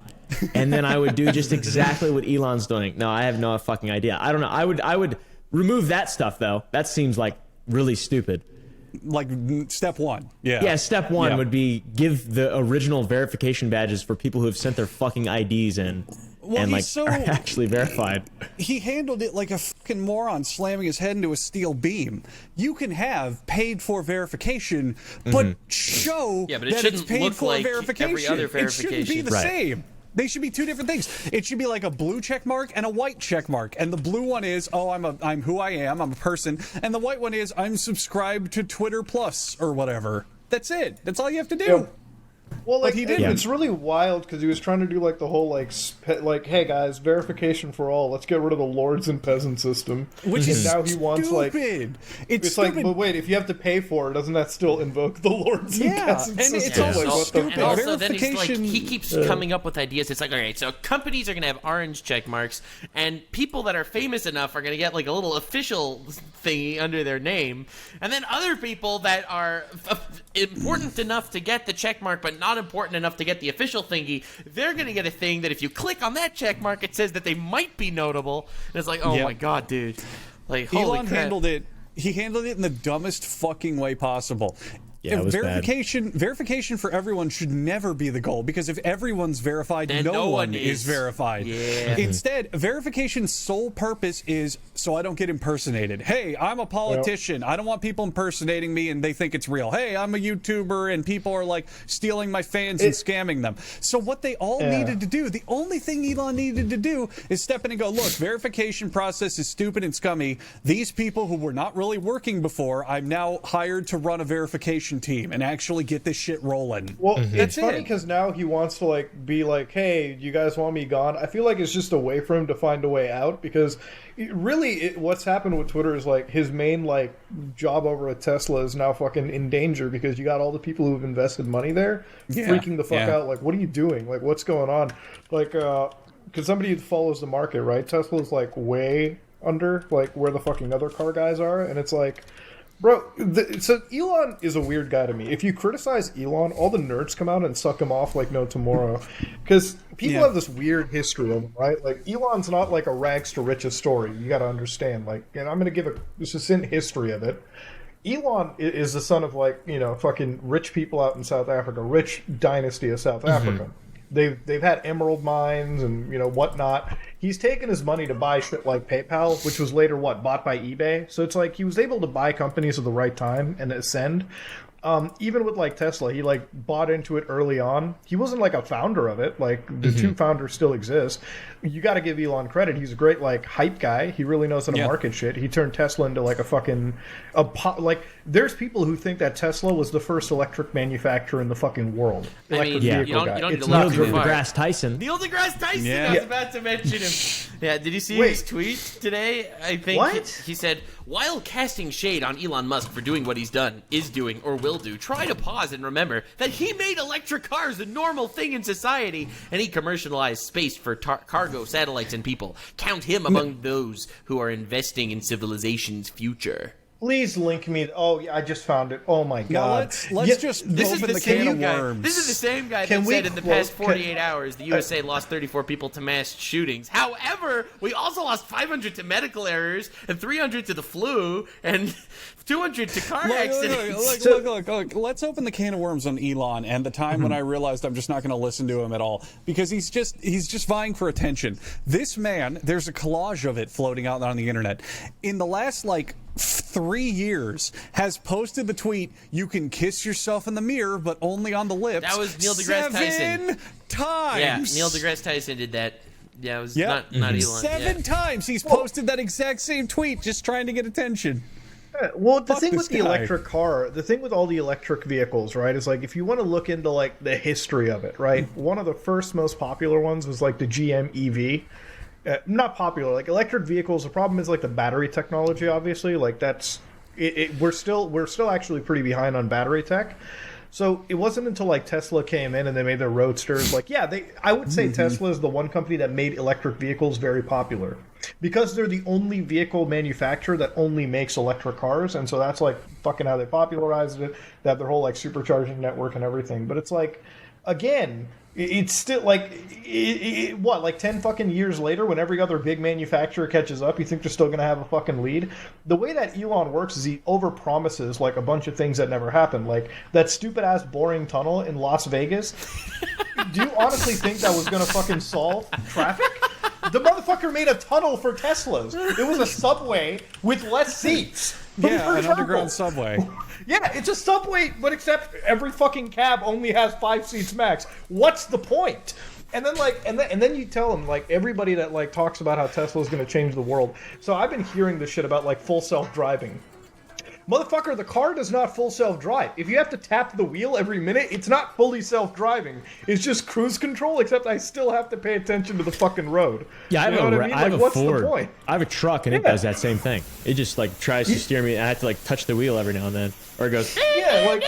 and then I would do just exactly what Elon's doing. No, I have no fucking idea. I don't know. I would remove that stuff though. That seems like really stupid. Like step one. Yeah. Yeah, step one Yeah. would be give the original verification badges for people who have sent their fucking IDs in and like he's so- are actually verified. He handled it like a fucking moron slamming his head into a steel beam. You can have paid for verification, but show Yeah, but it that it's shouldn't paid look for like verification. every other It shouldn't be verification. the Right. same. They should be two different things. It should be like a blue check mark and a white check mark. And the blue one is, oh, I'm who I am, I'm a person. And the white one is, I'm subscribed to Twitter Plus or whatever. That's it. That's all you have to do. Yeah. Well, like he didn't. it's really wild because he was trying to do like the whole like hey guys, verification for all. Let's get rid of the lords and peasant system. Which is now he wants like stupid. it's stupid. like, but wait, if you have to pay for it, doesn't that still invoke the lords and Yeah, peasant and it's system? also Like, what the stupid. And fuck? also, then he's like, Verification- he keeps coming up with ideas. It's like, all right, so companies are going to have orange check marks, and people that are famous enough are going to get like a little official thingy under their name, and then other people that are important enough to get the check mark, but not important enough to get the official thingy, they're going to get a thing that if you click on that check mark, it says that they might be notable. And it's like, oh Yep. my god, dude! Like, holy Elon crap. handled it. He handled it in the dumbest fucking way possible. Yeah, it was bad. Verification for everyone should never be the goal, because if everyone's verified, Then no no one one is is. verified. Yeah. Instead, verification's sole purpose is so I don't get impersonated. Hey, I'm a politician. I don't want people impersonating me and they think it's real. Hey, I'm a YouTuber and people are like stealing my fans and scamming them. So what they all needed to do, the only thing Elon needed to do is step in and go, look, verification process is stupid and scummy. These people who were not really working before, I'm now hired to run a verification team and actually get this shit rolling. Well, Mm-hmm. it's funny it. because now he wants to like be like, "Hey, you guys want me gone?" I feel like it's just a way for him to find a way out because what's happened with Twitter is like his main like job over at Tesla is now fucking in danger because you got all the people who've invested money there freaking the fuck out. Like, what are you doing? Like, what's going on? Like, because somebody follows the market, right? Tesla's like way under like where the fucking other car guys are, and it's like. Bro, so Elon is a weird guy to me. If you criticize Elon, all the nerds come out and suck him off like no tomorrow. Because people have this weird history of him, right? Like, Elon's not like a rags to riches story. You got to understand. Like, and I'm going to give a succinct history of it. Elon is the son of like, you know, fucking rich people out in South Africa, rich dynasty of South Africa. They've had emerald mines and, you know, whatnot. He's taken his money to buy shit like PayPal, which was later bought by eBay. So it's like he was able to buy companies at the right time and ascend. Even with like Tesla, he like bought into it early on. He wasn't like a founder of it. Like the two founders still exist. You got to give Elon credit. He's a great like hype guy. He really knows how to market shit. He turned Tesla into like a fucking like. There's people who think that Tesla was the first electric manufacturer in the fucking world. Electric vehicle you don't guy. need It's to not look true. too far. deGrasse Tyson. Neil deGrasse Tyson. Yeah. I was about to mention him. Yeah, did you see his tweet today? I think What? he said, while casting shade on Elon Musk for doing what he's done, is doing, or will do, try to pause and remember that he made electric cars a normal thing in society, and he commercialized space for cargo, satellites, and people. Count him among those who are investing in civilization's future. Please link me. Oh, yeah, I just found it. Oh my god. Let's just open the can of worms. This is the same guy Can that we said in the past quote- 48 hours the USA lost 34 people to mass shootings. However, we also lost 500 to medical errors and 300 to the flu and 200 to car accidents. Look. Let's open the can of worms on Elon and the time when I realized I'm just not going to listen to him at all because he's just vying for attention. This man, there's a collage of it floating out on the internet. In the last 3 years, has posted the tweet, "You can kiss yourself in the mirror, but only on the lips." That was Neil deGrasse Tyson. 7 times. Yeah, Neil deGrasse Tyson did that. Yeah, it was not Elon. 7 times he's posted that exact same tweet, just trying to get attention. Well, the Fuck thing this with the guy. electric car, the thing with all the electric vehicles, right, is like if you want to look into like the history of it, right? One of the first most popular ones was like the GM EV. Not popular, like electric vehicles. The problem is like the battery technology. Obviously, like that's it. We're still actually pretty behind on battery tech. So it wasn't until like Tesla came in and they made their roadsters. Like, yeah, I would say Tesla is the one company that made electric vehicles very popular because they're the only vehicle manufacturer that only makes electric cars, and so that's like fucking how they popularized it. They have their whole like supercharging network and everything. But it's like, again, it's still like what, like 10 fucking years later, when every other big manufacturer catches up, you think they're still going to have a fucking lead? The way that Elon works is he overpromises like a bunch of things that never happen, like that stupid ass boring tunnel in Las Vegas. Do you honestly think that was going to fucking solve traffic? The motherfucker made a tunnel for Teslas. It was a subway with less seats. Yeah, an underground subway. Yeah, it's a subway, but except every fucking cab only has 5 seats max. What's the point? And then and then you tell them like everybody that like talks about how Tesla is going to change the world. So I've been hearing this shit about like full self-driving. Motherfucker, the car does not full self-drive. If you have to tap the wheel every minute, it's not fully self-driving. It's just cruise control, except I still have to pay attention to the fucking road. Yeah, I have a what's Ford. the point? I have a truck, and it does that same thing. It just like tries to steer me, and I have to like touch the wheel every now and then, or it goes. Yeah,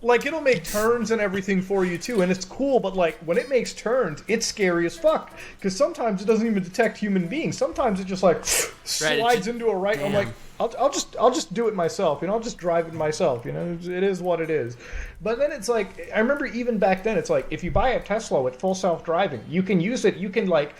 like it'll make turns and everything for you too, and it's cool. But like when it makes turns, it's scary as fuck because sometimes it doesn't even detect human beings. Sometimes it just like slides into a right. I'm like, I'll just do it myself. You know, I'll just drive it myself. You know, it is what it is. But then it's like, I remember even back then, it's like if you buy a Tesla with full self-driving, you can use it. You can like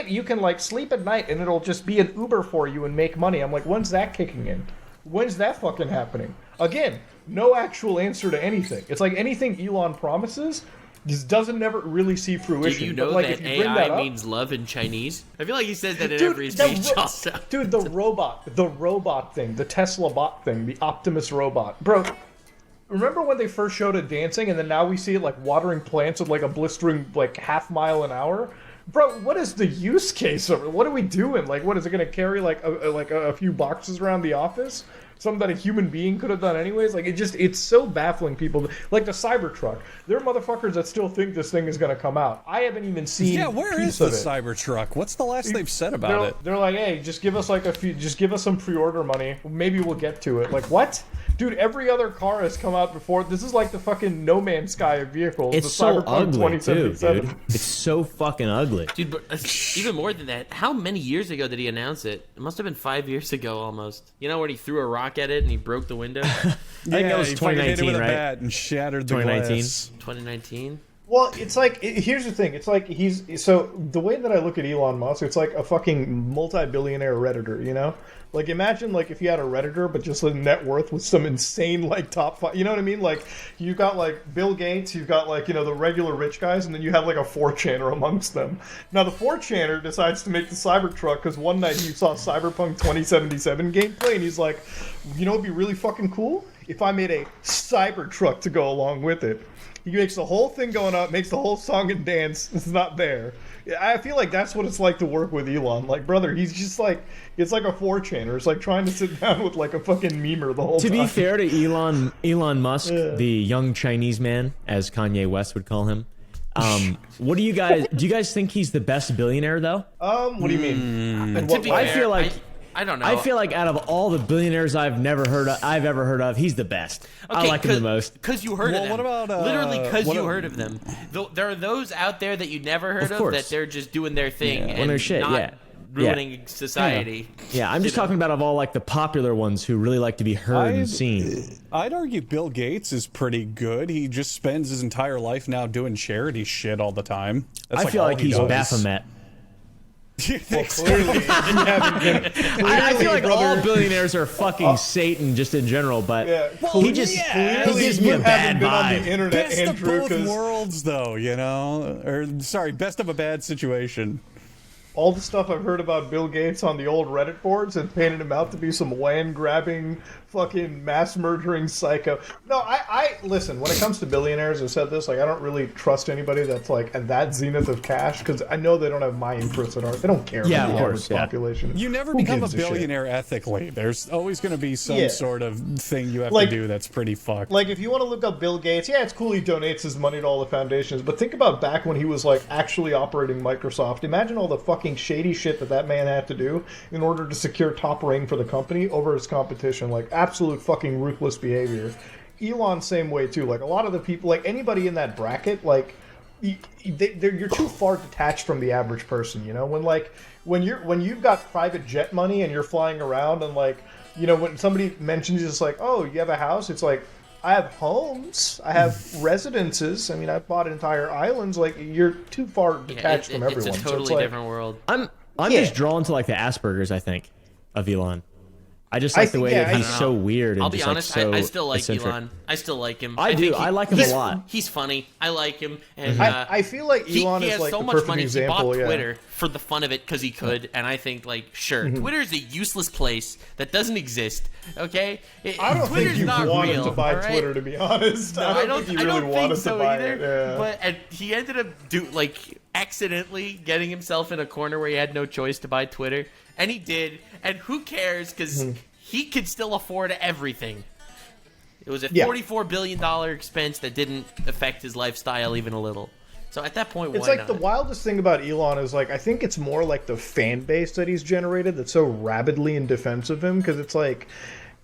you can like sleep at night, and it'll just be an Uber for you and make money. I'm like, when's that kicking in? When's that fucking happening? Again, no actual answer to anything. It's like anything Elon promises just doesn't never really see fruition. Did you know but like, that if you bring AI that up, means love in Chinese? I feel like he says that in Dude, every the speech also. Dude, the robot thing, the Tesla bot thing, the Optimus robot. Bro, remember when they first showed it dancing and then now we see it like watering plants at like a blistering like half mile an hour? Bro, what is the use case of it? What are we doing? Like, what is it going to carry like a few boxes around the office? Something that a human being could have done anyways. Like, it's so baffling. People like the Cybertruck. There are motherfuckers that still think this thing is going to come out. I haven't even seen. Yeah, where is the Cybertruck? What's the last they've said about it? They're like, hey, just give us like just give us some pre-order money. Maybe we'll get to it. Like, what? Dude, every other car has come out before. This is like the fucking No Man's Sky of vehicles. It's the so Cyberpunk ugly too, 2077. dude. It's so fucking ugly. Dude, but even more than that, how many years ago did he announce it? It must have been 5 years ago almost. You know when he threw a rock at it and he broke the window? I think that was he fucking hit it 2019, with a right? bat and shattered the 2019. glass. 2019? Well, it's like here's the thing. It's like so the way that I look at Elon Musk, it's like a fucking multi-billionaire redditor. You know, like imagine like if you had a redditor, but just a net worth with some insane like top five. You know what I mean? Like you got like Bill Gates, you've got like the regular rich guys, and then you have like a 4chaner amongst them. Now the 4chaner decides to make the Cybertruck because one night he saw Cyberpunk 2077 gameplay, and he's like, it'd be really fucking cool if I made a Cybertruck to go along with it. He makes the whole thing going up, makes the whole song and dance. It's not there. I feel like that's what it's like to work with Elon. Like, brother, he's just like, it's like a 4chaner. It's like trying to sit down with like a fucking memer the whole time. To be fair to Elon Musk, the young Chinese man, as Kanye West would call him, do you guys think he's the best billionaire though? What do you mean? To be I fair, feel like I don't know. I feel like out of all the billionaires I've ever heard of, he's the best. I like him the most. Because you heard of them. What about literally because you heard of them? There are those out there that you never heard of that they're just doing their thing and not ruining society. Yeah, I'm just talking about of all like the popular ones who really like to be heard and seen. I'd argue Bill Gates is pretty good. He just spends his entire life now doing charity shit all the time. I feel like he's Baphomet. Well, clearly, you haven't been. I feel like all billionaires are fucking Satan just in general, but he gives me a bad been on vibe. the internet, Best Andrew, of both worlds, though, or sorry, best of a bad situation. all the stuff I've heard about Bill Gates on the old Reddit boards and painted him out to be some land-grabbing, fucking mass-murdering psycho. No, I listen, when it comes to billionaires, I've said this, like, I don't really trust anybody that's, like, at that zenith of cash, because I know they don't have my interests at heart. They don't care about the average population. You never Who become a gives billionaire ethically. There's always going to be some sort of thing you have Like- to do that's pretty fucked. Like, if you want to look up Bill Gates, yeah, it's cool he donates his money to all the foundations, but think about back when he was, like, actually operating Microsoft. Imagine all the fucking shady shit that man had to do in order to secure top reign for the company over his competition. Like, absolute fucking ruthless behavior. Elon, same way, too. Like, a lot of the people, like, anybody in that bracket, like, you're too far detached from the average person, you know? When you've got private jet money and you're flying around and, like, you know, when somebody mentions it's like, oh, you have a house, it's like, I have homes, I have residences. I mean, I've bought entire islands. Like, you're too far detached from everyone. It's a totally different world. I'm just drawn to like the Asperger's, I think, of Elon. I just like the way that he's so weird and I'll be just honest, like so I still like eccentric. Elon. I still like him. I do. I like him a lot. He's funny. I like him. And I feel like Elon he is has like so the much perfect money. example. He bought Twitter for the fun of it because he could, and I think like Twitter is a useless place that doesn't exist. Okay, I don't Twitter's think you not wanted real, to buy all right? Twitter, to be honest. No, I don't think you really wanted so to buy either. it. Yeah. But he ended up accidentally getting himself in a corner where he had no choice to buy Twitter, and he did. And who cares? Because he could still afford everything. It was a $44 billion expense that didn't affect his lifestyle even a little. So at that point, It's why like not? the wildest thing about Elon is like I think it's more like the fan base that he's generated that's so rabidly in defense of him, because it's like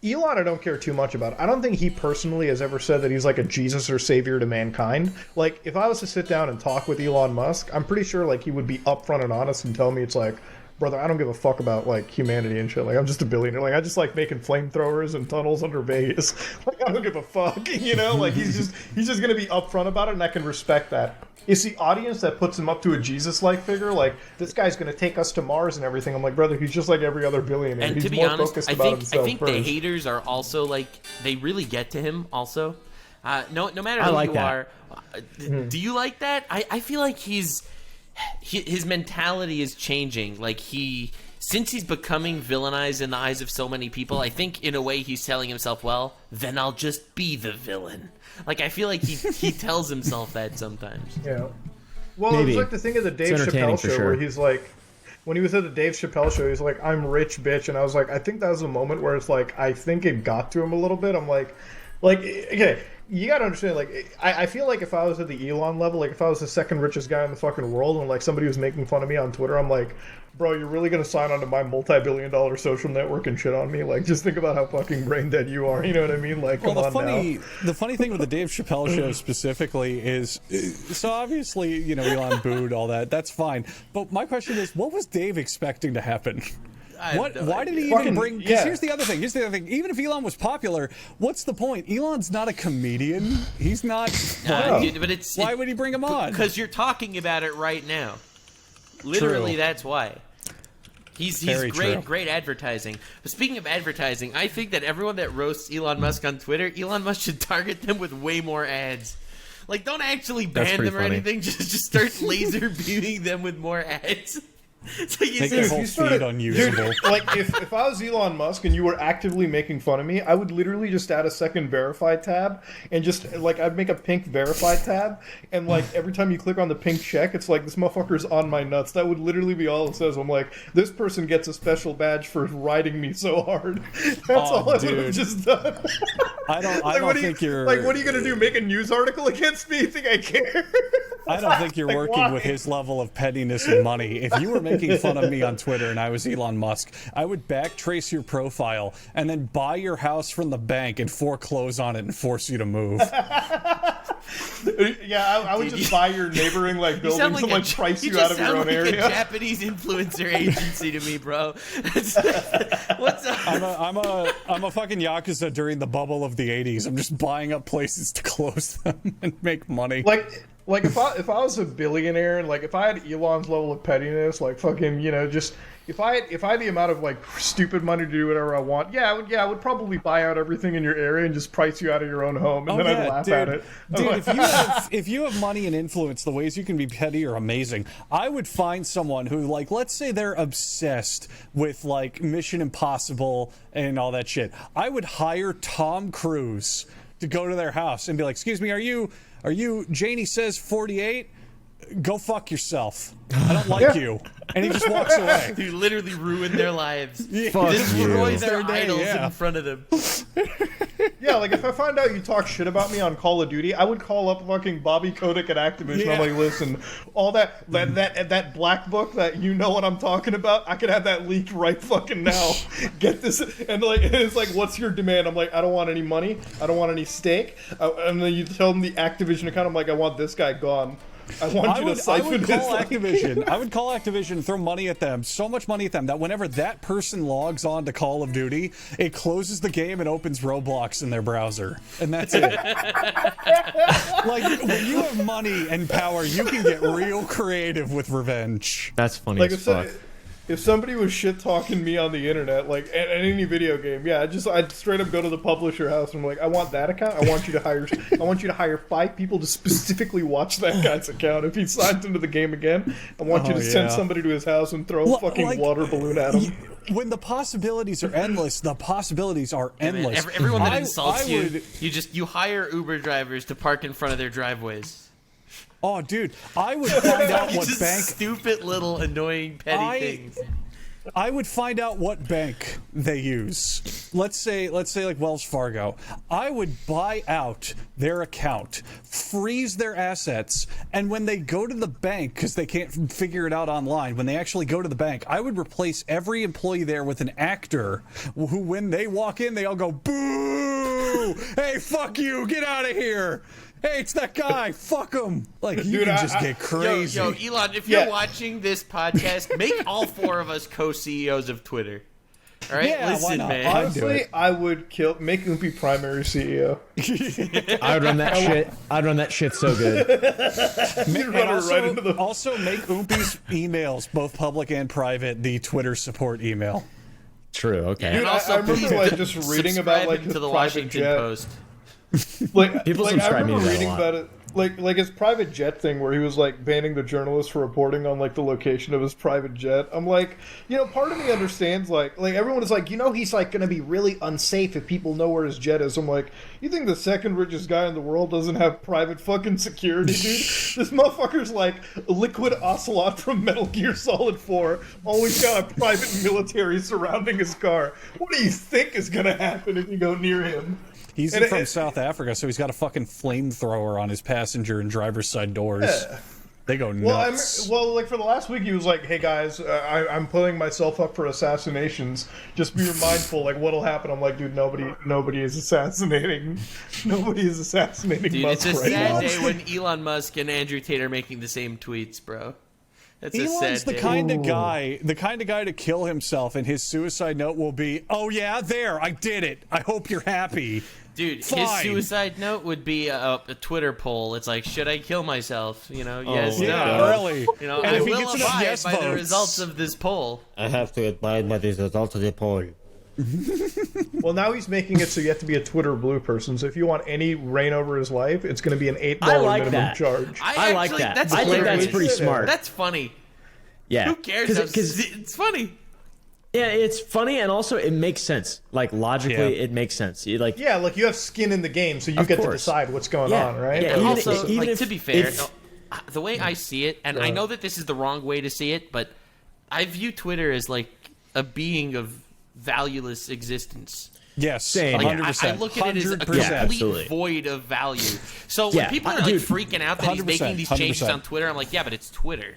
Elon I don't care too much about. I don't think he personally has ever said that he's like a Jesus or savior to mankind. Like if I was to sit down and talk with Elon Musk, I'm pretty sure like he would be upfront and honest and tell me it's like, brother, I don't give a fuck about like humanity and shit. Like I'm just a billionaire. Like I just like making flamethrowers and tunnels under Vegas. Like I don't give a fuck. You know, like he's just gonna be upfront about it, and I can respect that. It's the audience that puts him up to a Jesus-like figure. Like this guy's gonna take us to Mars and everything. I'm like, brother, he's just like every other billionaire. And he's to be more honest, focused I about think himself the first. haters are also like they really get to him. Also, no matter I who like you that. are, do you like that? I feel like his mentality is changing. Like since he's becoming villainized in the eyes of so many people, I think in a way he's telling himself, well, then I'll just be the villain. Like I feel like he tells himself that sometimes. Yeah. Well, Maybe. it was like the thing of the Dave entertaining Chappelle for show sure. where he's like, when he was at the Dave Chappelle show, he's like, I'm rich, bitch. And I was like, I think that was a moment where it's like, I think it got to him a little bit. I'm like, okay, you gotta understand, like, I feel like if I was at the Elon level, like if I was the second richest guy in the fucking world and like somebody was making fun of me on Twitter, I'm like, bro, you're really gonna sign on to my multi-billion-dollar social network and shit on me? Like, just think about how fucking brain dead you are. You know what I mean? Like, come on now. The funny thing with the Dave Chappelle show specifically is, so obviously, you know, Elon booed all that. That's fine. But my question is, what was Dave expecting to happen? Why did he even Fucking- bring? Because yeah. here's the other thing. Even if Elon was popular, what's the point? Elon's not a comedian. He's not. Dude, but Why would he bring him on? Because you're talking about it right now. Literally, True. that's why. He's Very true. great advertising. But speaking of advertising, I think that everyone that roasts Elon Musk on Twitter, Elon Musk should target them with way more ads. Like, don't actually ban pretty them or funny. anything. Just start laser beaming them with more ads. So you Make see- their whole you feed started- unusable. Dude, like if I was Elon Musk and you were actively making fun of me, I would literally just add a second verify tab and just like I'd make a pink verify tab and like every time you click on the pink check, it's like this motherfucker's on my nuts. That would literally be all it says. I'm like, this person gets a special badge for riding me so hard. That's all I would have dude. just done. I don't What are think you, you're like. What are you gonna do? Make a news article against me? You think I care? I don't think you're Like, working why? with his level of pettiness and money. If you were making fun of me on Twitter and I was Elon Musk, I would backtrace your profile and then buy your house from the bank and foreclose on it and force you to move. Yeah, I would just buy your neighboring like You sound buildings and like price you out of your own like area. a Japanese influencer agency to me, bro. What's up? I'm a fucking Yakuza during the bubble of the 80s. I'm just buying up places to close them and make money. Like if I was a billionaire and like if I had Elon's level of pettiness, like fucking just if I had the amount of like stupid money to do whatever I want, I would probably buy out everything in your area and just price you out of your own home, and then I'd laugh at it. Dude, if you have money and influence, the ways you can be petty are amazing. I would find someone who, like, let's say they're obsessed with like Mission Impossible and all that shit. I would hire Tom Cruise to go to their house and be like, "Excuse me, are you Janie says 48? Go fuck yourself. I don't like you." And he just walks away. You literally ruin their lives. Fuck Destroy you. their idols yeah. in front of them. Yeah, like if I find out you talk shit about me on Call of Duty, I would call up fucking Bobby Kotick at Activision. Yeah. I'm like, listen, all that black book that you know what I'm talking about, I could have that leaked right fucking now. Get this, and like it's like, what's your demand? I'm like, I don't want any money, I don't want any stake, and then you tell them the Activision account. I'm like, I want this guy gone. I want you to I siphon would his call like- Activision. I would call Activision and throw money at them, so much money at them that whenever that person logs on to Call of Duty, it closes the game and opens Roblox in their browser, and that's it. Like, when you have money and power, you can get real creative with revenge. That's funny Like as fuck. if somebody was shit talking me on the internet, like at any video game, I'd straight up go to the publisher house and I'm like, I want that account. I want you to hire 5 people to specifically watch that guy's account. If he signs into the game again, I want you to send somebody to his house and throw a fucking Like, water balloon at him. When the possibilities are endless, the possibilities are endless. Everyone that I insults would- you hire Uber drivers to park in front of their driveways. Oh, dude, I would find out what Just bank. stupid little annoying petty things. I would find out what bank they use. Let's say like Wells Fargo. I would buy out their account, freeze their assets, and when they go to the bank, because they can't figure it out online, when they actually go to the bank, I would replace every employee there with an actor who, when they walk in, they all go, "Boo! Hey, fuck you! Get out of here! Hey, it's that guy! Fuck him!" Like, you Dude, can just get crazy. Yo, Elon, if Yeah. you're watching this podcast, make all 4 of us co-CEOs of Twitter. All right, Yeah, why listen, not? man. Honestly, I would make Oompi primary CEO. I would run that shit. I'd run that shit so good. You'd And run her right into the. also make Oompi's emails, both public and private, the Twitter support email. True. Okay. And Dude, also, I remember please like just reading about subscribe like him his to the private Washington jet. Post. Like, People I subscribe me remember to that a reading lot. about it, like his private jet thing, where he was like banning the journalists for reporting on like the location of his private jet. I'm like, part of me understands like everyone is like, he's like going to be really unsafe if people know where his jet is. I'm like, you think the second richest guy in the world doesn't have private fucking security, dude? This motherfucker's like Liquid Ocelot from Metal Gear Solid 4, always got a private military surrounding his car. What do you think is going to happen if you go near him? He's And from South Africa, so he's got a fucking flamethrower on his passenger and driver's side doors. Yeah. They go Well, nuts. like for the last week, he was like, "Hey guys, I'm putting myself up for assassinations. Just be mindful, like what'll happen." I'm like, "Dude, nobody is assassinating. Nobody is assassinating Dude, Musk it's a right sad now." day when Elon Musk and Andrew Tate are making the same tweets, bro. That's a Elon's sad the day. kind of guy to kill himself, and his suicide note will be, "Oh yeah, there, I did it. I hope you're happy." Dude, Fine. his suicide note would be a Twitter poll. It's like, should I kill myself? You know, yes, Yeah, no. really. You know, And I if he will gets enough abide yes by the votes- results of this poll. I have to abide by the results of the poll. Well, now he's making it so you have to be a Twitter Blue person. So if you want any reign over his life, it's going to be an $8 I like minimum that. charge. I like actually- that. That's I think that's hilarious. pretty smart. That's funny. Yeah. Who cares? Because It's funny. yeah, it's funny and also it makes sense. Like logically, Yeah. it makes sense. Like Yeah, like you have skin in the game, so you get to course. decide what's going Yeah, on, right? yeah, And even also, if- even like, if- to be fair, if- no, the way I see it, and I know that this is the wrong way to see it, but I view Twitter as like a being of valueless existence. Yes, Same. Like, 100%. I look at it as a 100%. complete absolutely. void of value. So when Yeah, people are like dude, freaking out that he's 100%, making these changes 100%. on Twitter, I'm like, yeah, but it's Twitter.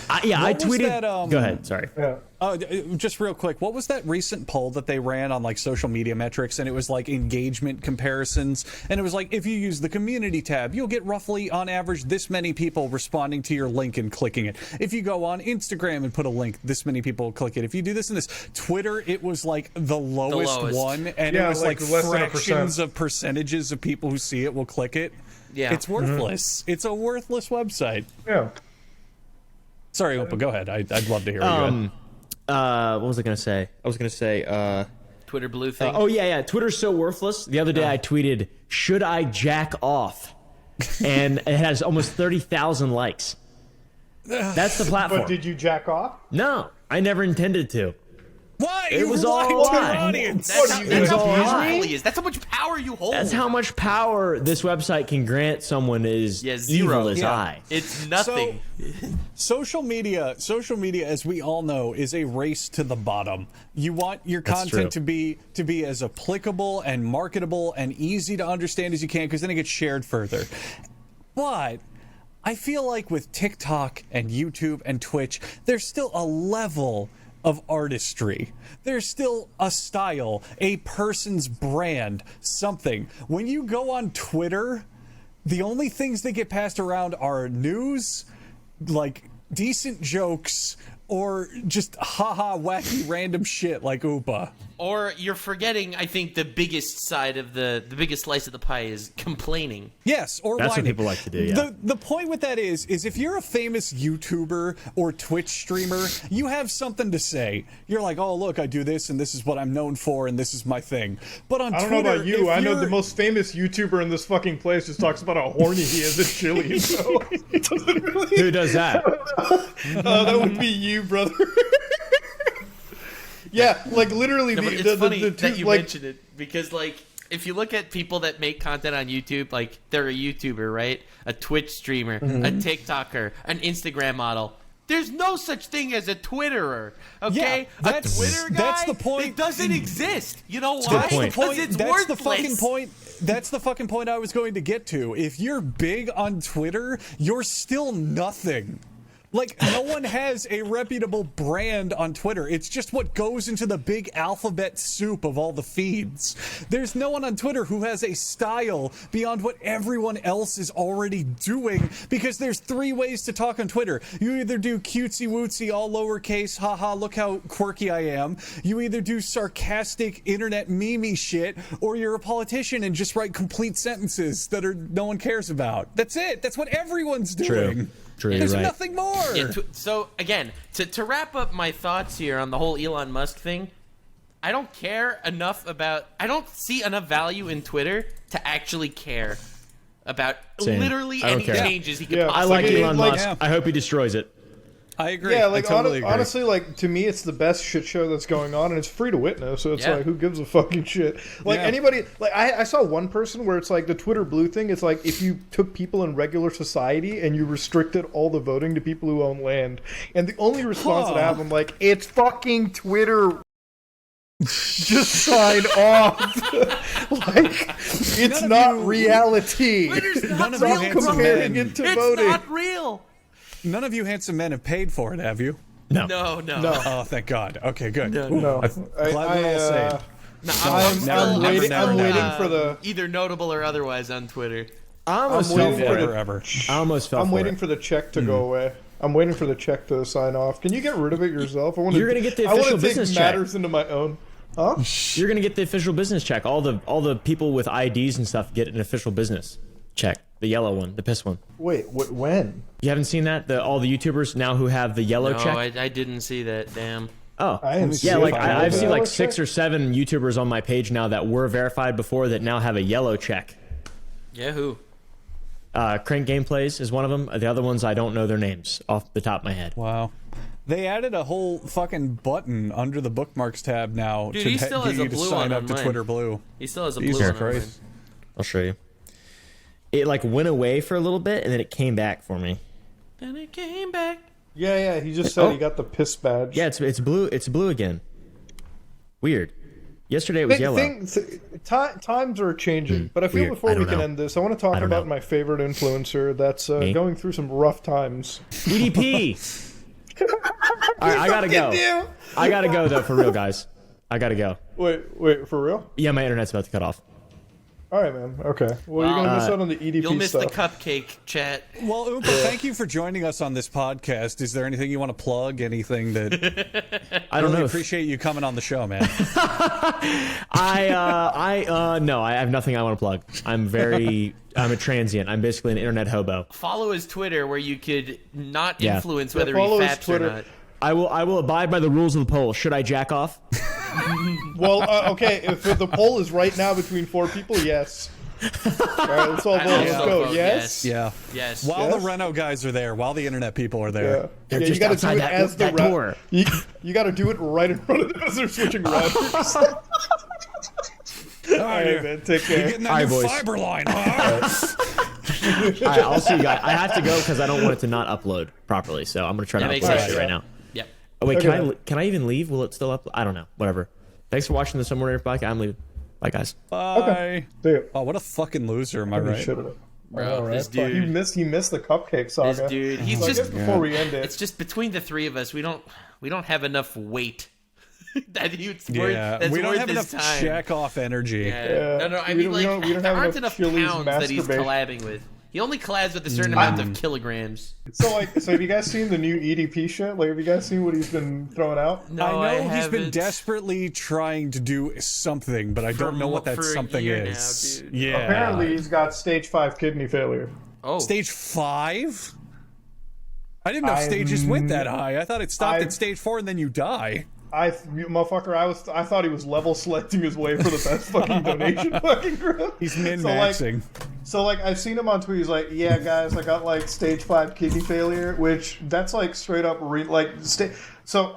I What was tweeted. that, Go ahead. Sorry. Yeah. Just real quick, what was that recent poll that they ran on like social media metrics? And it was like engagement comparisons, and it was like if you use the community tab, you'll get roughly on average this many people responding to your link and clicking it. If you go on Instagram and put a link, this many people click it. If you do this and this, Twitter, it was like the lowest one, and Yeah, it was like like less than a fractions percent. of percentages of people who see it will click it. Yeah. It's worthless. It's a worthless website. Yeah. Sorry, Opa, go ahead. I'd love to hear what you had. What was I gonna say? I was gonna say. Twitter blue thing. Oh yeah. Twitter's so worthless. The other day I tweeted, "Should I jack off?" And it has almost 30,000 likes. That's the platform. But did you jack off? No, I never intended to. Why? It You was all lied a to lie. your audience. That's how, you that's how all a lie. powerful he is. That's how much power you hold. That's how much power this website can grant someone as Yeah, zero. evil as Yeah. I. It's nothing. Social media, as we all know, is a race to the bottom. You want your content to be as applicable and marketable and easy to understand as you can, because then it gets shared further. But I feel like with TikTok and YouTube and Twitch, there's still a level of artistry. There's still a style, a person's brand, something. When you go on Twitter, the only things that get passed around are news, like decent jokes, or just haha wacky random shit like Oopa. Or you're forgetting, I think, the biggest side of the biggest slice of the pie is complaining. Yes, or That's what whining. people like to do, yeah. The point with that is if you're a famous YouTuber or Twitch streamer, you have something to say. You're like, oh look, I do this and this is what I'm known for and this is my thing. But on I don't Twitter, know about you. if I know you're- the most famous YouTuber in this fucking place just talks about how horny he is at Chili. So it doesn't really. Who does that? That would be you, brother. Yeah, like literally No, but the, it's funny the that two, you like, mentioned it because, like, if you look at people that make content on YouTube, like they're a YouTuber, right? A Twitch streamer, a TikToker, an Instagram model. There's no such thing as a Twitterer, okay? Yeah, that's- a Twitter guy, that's the point. it doesn't exist. You know why? That's the Because point. it's That's worthless. the fucking point. That's the fucking point I was going to get to. If you're big on Twitter, you're still nothing. Like, no one has a reputable brand on Twitter. It's just what goes into the big alphabet soup of all the feeds. There's no one on Twitter who has a style beyond what everyone else is already doing, because there's three ways to talk on Twitter. You either do cutesy wootsy, all lowercase, haha, look how quirky I am. You either do sarcastic internet meme shit, or you're a politician and just write complete sentences that no one cares about. That's it. That's what everyone's doing. True, There's you're right. nothing more. Yeah, so again, to wrap up my thoughts here on the whole Elon Musk thing, I don't care enough about. I don't see enough value in Twitter to actually care about Same. literally I don't any care. changes he could Yeah, I possibly like Like, Elon like- Musk. Yeah. I hope he destroys it. I agree. Yeah, like I totally agree. honestly, like to me, it's the best shit show that's going on, and it's free to witness. So it's Yeah. like, who gives a fucking shit? Like Yeah. anybody, like I saw one person where it's like the Twitter Blue thing. It's like if you took people in regular society and you restricted all the voting to people who own land, and the only response that I have, I'm like, it's fucking Twitter. Just sign off. Like it's of not you- reality. Twitter's not None of real, you handsome comparing men. it to It's voting. not real. None of you handsome men have paid for it, have you? No. Oh, thank God. Okay, good. No. No, Glad we're all safe. No, I'm waiting. I'm waiting for the. either notable or otherwise on Twitter. I almost I'm fell waiting for for it. the- Ever. I almost fell I'm for waiting it. for the check to go away. I'm waiting for the check to sign off. Can you get rid of it yourself? You're gonna get the official business check. matters into my own. Huh? You're gonna get the official business check. All the people with IDs and stuff get an official business check. The yellow one, the piss one. Wait, when? You haven't seen that? All the YouTubers now who have the yellow No, check. I didn't see that. Damn. Oh, I didn't see yeah. it. Like I I've know seen the like yellow 6 check. or 7 YouTubers on my page now that were verified before that now have a yellow check. Yeah, who? Crank Gameplays is one of them. The other ones I don't know their names off the top of my head. Wow. They added a whole fucking button under the bookmarks tab now Dude, to he still get has a you to blue sign one up on to mine. Twitter Blue. He still has a Jesus blue one on Christ. mine. I'll show you. It like went away for a little bit and then it came back for me. And it came back. Yeah. He just said he got the piss badge. Yeah, it's blue. It's blue again. Weird. Yesterday it was yellow. Times are changing, but I feel Weird. before I we don't can know. end this, I want to talk don't about know. my favorite influencer that's Me? going through some rough times. EDP. All right, I gotta go. I gotta go though, for real, guys. I gotta go. Wait, for real? Yeah, my internet's about to cut off. All right, man. Okay. Well, you're gonna miss out on the EDP You'll miss stuff. the cupcake chat. Well, Oompa, thank you for joining us on this podcast. Is there anything you want to plug? Anything that I don't really know. appreciate you coming on the show, man. No, I have nothing I want to plug. I'm a transient. I'm basically an internet hobo. Follow his Twitter where you could not Yeah. influence Yeah, whether follow he his faps or Twitter. not. I will abide by the rules of the poll. Should I jack off? Well, okay. If the poll is right now between 4 people, yes. All right, let's all vote. I Let's also go. vote Yes. Yeah. Yes. While Yes? the Reno guys are there, while the internet people are Yeah. there. They're You just got to do outside it that- as the that door. You got to do it right in front of them as they're switching routers. All All right, right, man. Take you care. getting that All right, new boys. fiber line, huh? All right, I'll see you guys. I have to go because I don't want it to not upload properly. So I'm gonna try to That makes upload sense. it right now. Yep. Oh wait, Okay. can I even leave? Will it still upload? I don't know. Whatever. Thanks for watching the Somewhere podcast. I'm leaving. Bye guys. Bye. See ya. Oh, what a fucking loser, am I Holy right? shit. Bro, All right. this Fuck, dude. He missed the cupcake saga. This dude. He's So I guess just. before we end it, It's just between the three of us, we don't have enough weight. That it's Yeah, worth, that's we don't worth have his enough time. check off energy. Yeah. No, I we mean, don't- like, we don't there have aren't enough enough Chili's pounds that he's masturbation. collabing with. He only collabs with a certain amount of kilograms. so have you guys seen the new EDP shit? Like, have you guys seen what he's been throwing out? No, I know he's been haven't. desperately trying to do something, but I don't know what that for a something year is. now, dude. Yeah. Apparently, he's got stage 5 kidney failure. Oh, Stage 5? I didn't know I'm- stages went that high. I thought it stopped I've- at stage 4 and then you die. Motherfucker, I thought he was level selecting his way for the best fucking donation fucking group. He's min-maxing. So like I've seen him on Twitter. He's like, yeah, guys, I got like stage 5 kidney failure, which that's like straight up So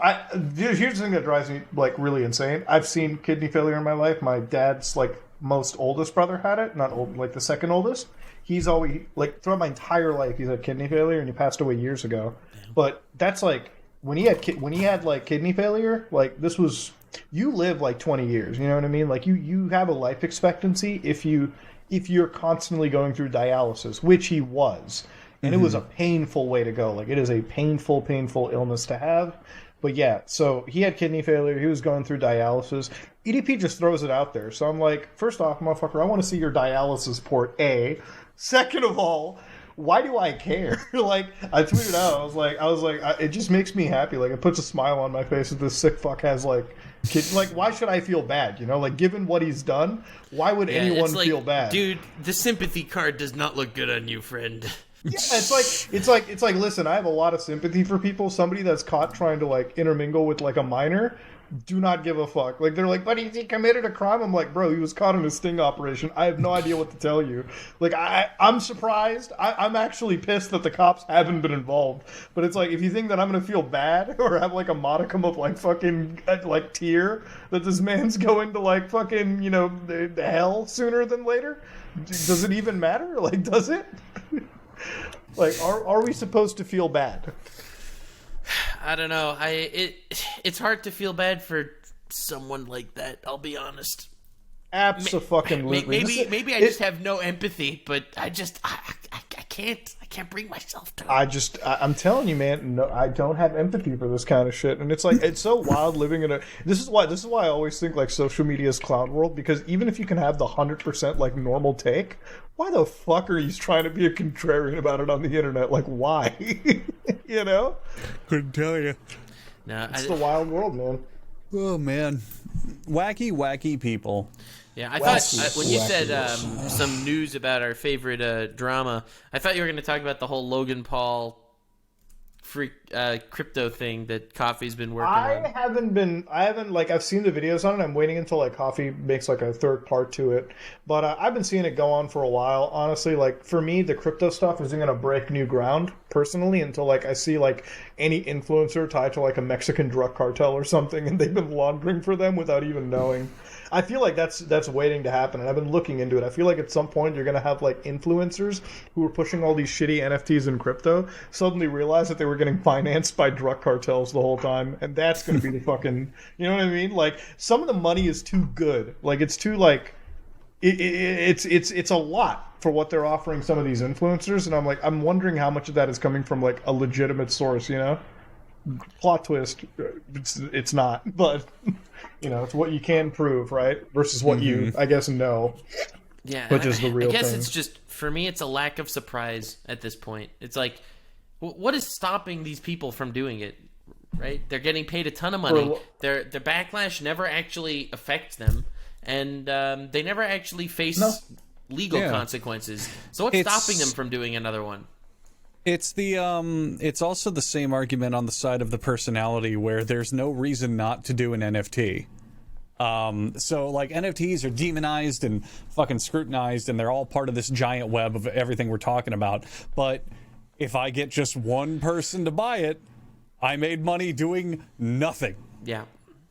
here's the thing that drives me like really insane. I've seen kidney failure in my life. My dad's like most oldest brother had it, not old, like the second oldest. He's always like throughout my entire life he's had kidney failure, and he passed away years ago. But that's like when he had like kidney failure, like this was you live like 20 years. You know what I mean? Like you have a life expectancy if you're constantly going through dialysis, which he was. And it was a painful way to go. Like, it is a painful illness to have. But yeah, so he had kidney failure. He was going through dialysis. EDP just throws it out there. So I'm like, first off, motherfucker, I want to see your dialysis port, A. Second of all, why do I care? Like, I tweeted out, I was like, it just makes me happy. Like, it puts a smile on my face that this sick fuck has, like, like, why should I feel bad? You know, like, given what he's done, why would anyone it's like, feel bad? Dude, the sympathy card does not look good on you, friend. Yeah, it's like. Listen, I have a lot of sympathy for people. Somebody that's caught trying to like intermingle with like a minor, do not give a fuck. Like they're like, but he committed a crime. I'm like, bro, he was caught in a sting operation. I have no idea what to tell you. Like I'm surprised. I'm actually pissed that the cops haven't been involved. But it's like if you think that I'm gonna feel bad or have like a modicum of like fucking like tear that this man's going to like fucking the hell sooner than later, does it even matter? Like, does it? Like, are we supposed to feel bad? I don't know. It's hard to feel bad for someone like that. I'll be honest. Abso-fucking-lutely. Maybe I just have no empathy, but I can't bring myself to. I'm telling you, man, no, I don't have empathy for this kind of shit. And it's like, it's so wild living in this is why I always think like social media is clown world, because even if you can have the 100% like normal take, why the fuck are you trying to be a contrarian about it on the internet? Like, why? You know? Couldn't tell you. No, It's the wild world, man. Oh man, wacky people. Yeah, I thought when you said some news about our favorite drama, I thought you were going to talk about the whole Logan Paul freak crypto thing that Coffee's been working on. I haven't like, I've seen the videos on it. I'm waiting until like Coffee makes like a third part to it. But I've been seeing it go on for a while. Honestly, like for me, the crypto stuff isn't going to break new ground personally until like I see like any influencer tied to like a Mexican drug cartel or something, and they've been laundering for them without even knowing. I feel like that's waiting to happen, and I've been looking into it. I feel like at some point you're going to have like influencers who are pushing all these shitty NFTs and crypto suddenly realize that they were getting financed by drug cartels the whole time, and that's going to be the fucking, you know what I mean? Like, some of the money is too good. Like, it's too like it's a lot for what they're offering some of these influencers, and I'm wondering how much of that is coming from like a legitimate source, you know? Plot twist, it's not, but you know, it's what you can prove, right? Versus what you, I guess, know. Yeah, which is the real I guess thing. it's just, for me, it's a lack of surprise at this point. It's like, what is stopping these people from doing it? Right? They're getting paid a ton of money. Their backlash never actually affects them, and they never actually face legal consequences. So what's stopping them from doing another one? It's it's also the same argument on the side of the personality where there's no reason not to do an NFT. So like NFTs are demonized and fucking scrutinized, and they're all part of this giant web of everything we're talking about. But if I get just one person to buy it, I made money doing nothing. Yeah.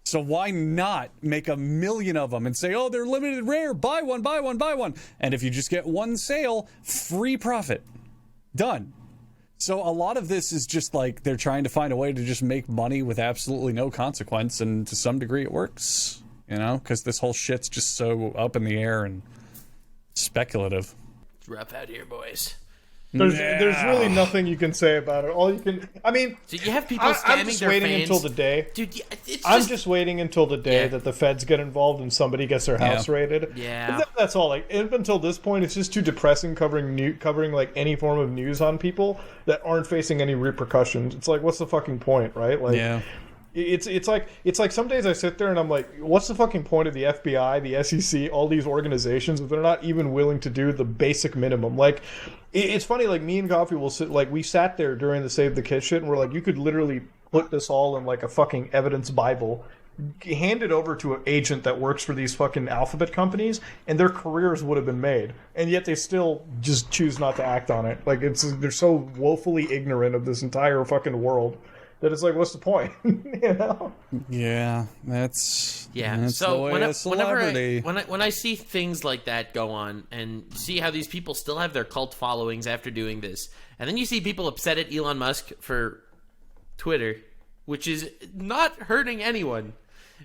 So why not make 1 million of them and say, oh, they're limited rare, buy one, buy one, buy one. And if you just get one sale, free profit. Done. So a lot of this is just like they're trying to find a way to just make money with absolutely no consequence, and to some degree it works, you know, because this whole shit's just so up in the air and speculative. It's rough out here, boys. There's really nothing you can say about it. All you can, I mean, so you have people I'm just their waiting fans. until the day. Dude, I'm just waiting until the day that the feds get involved and somebody gets their house raided. Yeah, that's all. Like, up until this point, it's just too depressing covering like any form of news on people that aren't facing any repercussions. It's like, what's the fucking point, right? Like, It's like some days I sit there and I'm like, what's the fucking point of the FBI, the SEC, all these organizations if they're not even willing to do the basic minimum? Like, it's funny, like me and Coffee will sit, like we sat there during the Save the Kids shit and we're like, you could literally put this all in like a fucking evidence Bible, hand it over to an agent that works for these fucking alphabet companies, and their careers would have been made, and yet they still just choose not to act on it. Like, they're so woefully ignorant of this entire fucking world that it's like, what's the point? You know? Yeah, that's so the way of celebrity. when I see things like that go on and see how these people still have their cult followings after doing this, and then you see people upset at Elon Musk for Twitter, which is not hurting anyone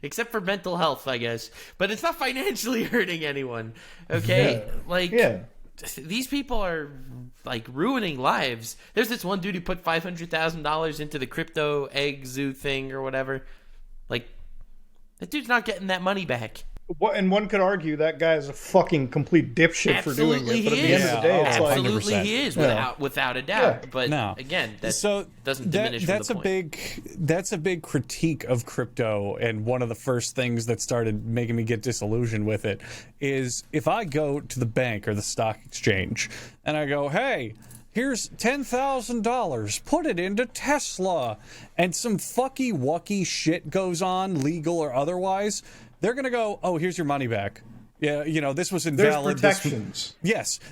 except for mental health, I guess, but it's not financially hurting anyone. Okay, these people are like ruining lives. There's this one dude who put $500,000 into the crypto egg zoo thing or whatever. Like, that dude's not getting that money back. And one could argue that guy is a fucking complete dipshit for doing it. But at the end of the day, it's like, absolutely he is, without a doubt. But again, that doesn't diminish that's the point. That's a big critique of crypto, and one of the first things that started making me get disillusioned with it is if I go to the bank or the stock exchange and I go, hey, here's $10,000, put it into Tesla, and some fucky wucky shit goes on, legal or otherwise, they're going to go, oh, here's your money back. Yeah, you know, this was invalid. There's protections.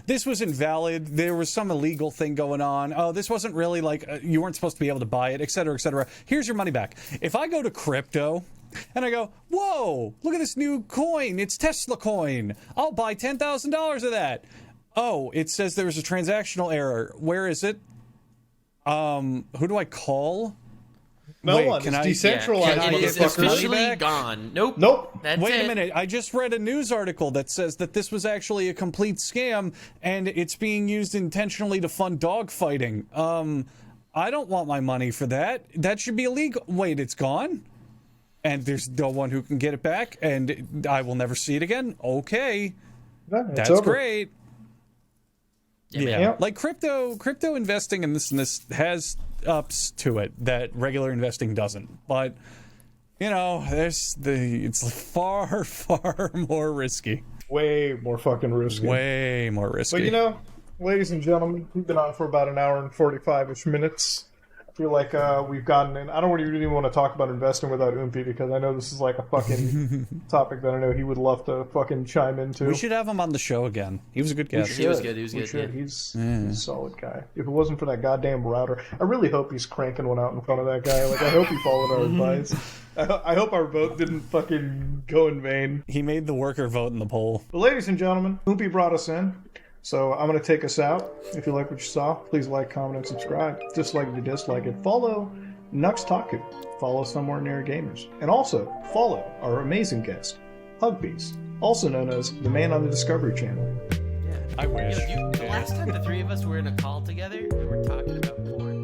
This was invalid. There was some illegal thing going on. Oh, this wasn't really like, you weren't supposed to be able to buy it, et cetera, et cetera. Here's your money back. If I go to crypto and I go, whoa, look at this new coin. It's Tesla coin. I'll buy $10,000 of that. Oh, it says there was a transactional error. Where is it? Who do I call? No Wait, one. can It's I- decentralized, Yeah, it is motherfucker. officially back? gone. Nope. Nope. That's Wait it. a minute. I just read a news article that says that this was actually a complete scam and it's being used intentionally to fund dogfighting. I don't want my money for that. That should be illegal. Wait, it's gone? And there's no one who can get it back and I will never see it again? Okay. Yeah, it's That's over. great. Yeah, Yeah. man. Like crypto investing and this has ups to it that regular investing doesn't. But it's far, far more risky. Way more fucking risky. Way more risky. But ladies and gentlemen, we've been on for about an hour and 45-ish minutes. I feel like we've gotten in. I don't really even want to talk about investing without Oompy because I know this is like a fucking topic that I know he would love to fucking chime into. we should have him on the show again. He was a good guest. He was good. He was We good. should. Yeah. He's a solid guy. If it wasn't for that goddamn router, I really hope he's cranking one out in front of that guy. Like, I hope he followed our advice. I hope our vote didn't fucking go in vain. He made the worker vote in the poll. But ladies and gentlemen, Oompy brought us in. So I'm going to take us out. If you like what you saw, please like, comment, and subscribe. Dislike if you dislike it. Follow Nux Taku. Follow Somewhere Near Gamers. And also, follow our amazing guest, Huggbees, also known as the man on the Discovery Channel. I wish. The last time the three of us were in a call together, we were talking about porn.